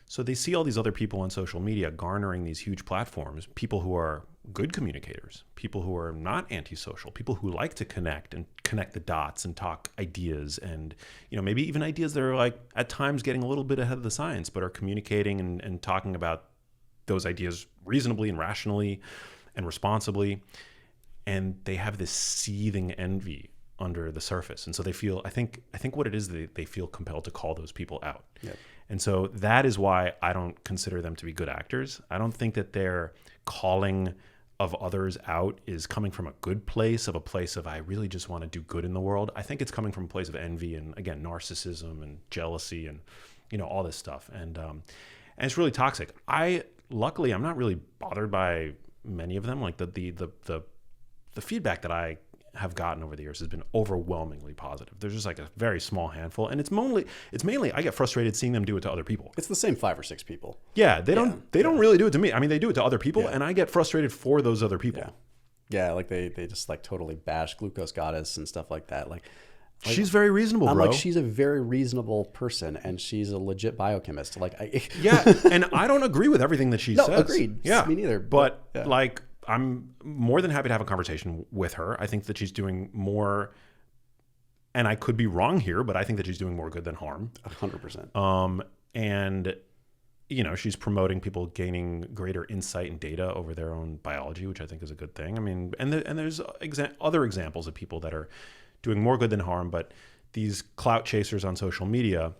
S2: So they see all these other people on social media garnering these huge platforms, people who are good communicators, people who are not antisocial, people who like to connect and connect the dots and talk ideas, and maybe even ideas that are like at times getting a little bit ahead of the science, but are communicating and talking about those ideas reasonably and rationally and responsibly. And they have this seething envy under the surface. And so they feel, I think what it is, they feel compelled to call those people out.
S1: Yep.
S2: And so that is why I don't consider them to be good actors. I don't think that their calling of others out is coming from a good place, of a place of I really just want to do good in the world. I think it's coming from a place of envy and, again, narcissism and jealousy and all this stuff. And it's really toxic. Luckily I'm not really bothered by many of them. Like the feedback that I have gotten over the years has been overwhelmingly positive. There's just like a very small handful, and it's mainly I get frustrated seeing them do it to other people.
S1: It's the same 5 or 6 people.
S2: Yeah, they don't really do it to me. I mean, they do it to other people, and I get frustrated for those other people.
S1: Yeah, like they just like totally bash Glucose Goddess and stuff like that. Like
S2: she's very reasonable,
S1: I'm
S2: bro.
S1: like, she's a very reasonable person, and she's a legit biochemist. Like,
S2: yeah, and I don't agree with everything that she says.
S1: Agreed.
S2: Yeah,
S1: me neither.
S2: But like, I'm more than happy to have a conversation with her. I think that she's doing more, and I could be wrong here, but I think that she's doing more good than harm.
S1: 100%.
S2: And she's promoting people gaining greater insight and data over their own biology, which I think is a good thing. I mean, and there's other examples of people that are doing more good than harm, but these clout chasers on social media,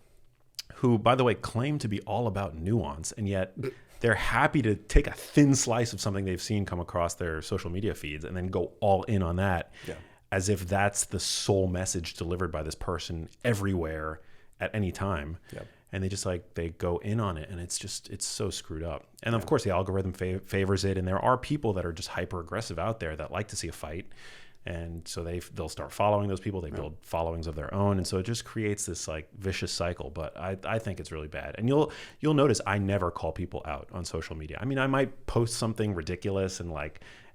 S2: who, by the way, claim to be all about nuance, and yet they're happy to take a thin slice of something they've seen come across their social media feeds and then go all in on that, as if that's the sole message delivered by this person everywhere at any time. And they just they go in on it, and it's so screwed up. And of course the algorithm favors it, and there are people that are just hyper aggressive out there that like to see a fight. And so they'll start following those people. They build followings of their own, and so it just creates this vicious cycle. But I think it's really bad. And you'll notice I never call people out on social media. I mean, I might post something ridiculous and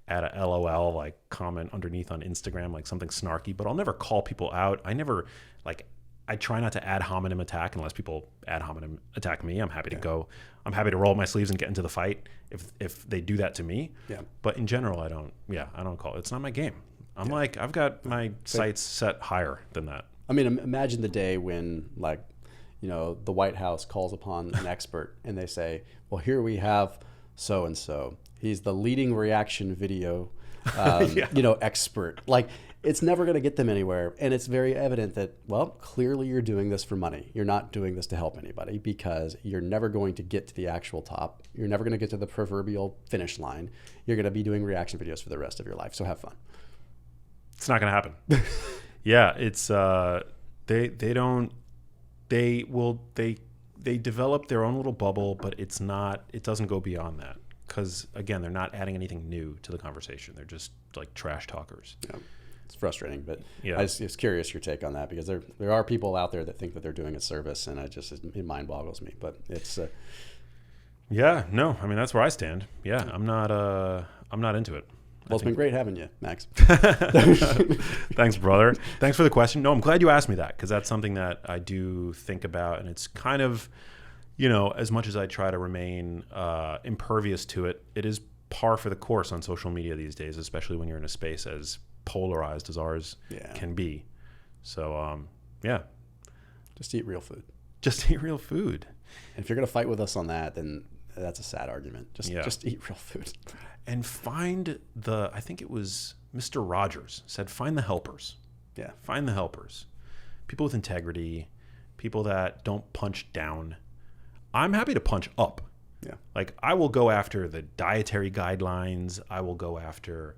S2: add a LOL comment underneath on Instagram, something snarky, but I'll never call people out. I try not to ad hominem attack unless people ad hominem attack me. I'm happy to go. I'm happy to roll up my sleeves and get into the fight if they do that to me. But in general, I don't call it. It's not my game. I'm I've got my sights set higher than that.
S1: I mean, imagine the day when the White House calls upon an expert and they say, well, here we have so-and-so. He's the leading reaction video, expert. It's never going to get them anywhere. And it's very evident that, well, clearly you're doing this for money. You're not doing this to help anybody, because you're never going to get to the actual top. You're never going to get to the proverbial finish line. You're going to be doing reaction videos for the rest of your life. So have fun.
S2: It's not going to happen. Yeah, it's they develop their own little bubble, but it doesn't go beyond that, because again, they're not adding anything new to the conversation. They're just trash talkers.
S1: Yeah, it's frustrating, but I was curious your take on that, because there are people out there that think that they're doing a service, and it mind boggles me. But it's
S2: yeah, no, I mean, that's where I stand. Yeah, I'm not into it.
S1: Well, it's been great having you, Max.
S2: Thanks, brother. Thanks for the question. No, I'm glad you asked me that, because that's something that I do think about, and it's kind of, as much as I try to remain impervious to it, it is par for the course on social media these days, especially when you're in a space as polarized as ours can be. So,
S1: just eat real food.
S2: Just eat real food.
S1: And if you're going to fight with us on that, then that's a sad argument. Just eat real food.
S2: And find I think it was Mr. Rogers said, find the helpers.
S1: Yeah.
S2: Find the helpers. People with integrity, people that don't punch down. I'm happy to punch up.
S1: Yeah.
S2: I will go after the dietary guidelines. I will go after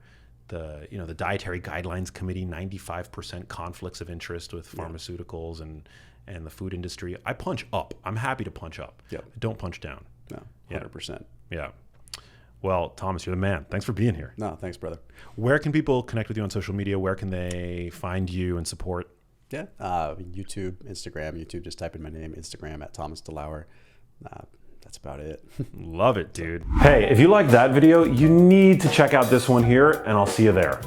S2: the Dietary Guidelines Committee, 95% conflicts of interest with pharmaceuticals and the food industry. I punch up. I'm happy to punch up.
S1: Yeah.
S2: Don't punch down.
S1: No, 100%.
S2: Yeah. Well, Thomas, you're the man. Thanks for being here.
S1: No, thanks, brother.
S2: Where can people connect with you on social media? Where can they find you and support?
S1: Yeah, YouTube, Instagram. YouTube, just type in my name. Instagram at Thomas DeLauer. That's about it.
S2: Love it, dude. Hey, if you liked that video, you need to check out this one here, and I'll see you there.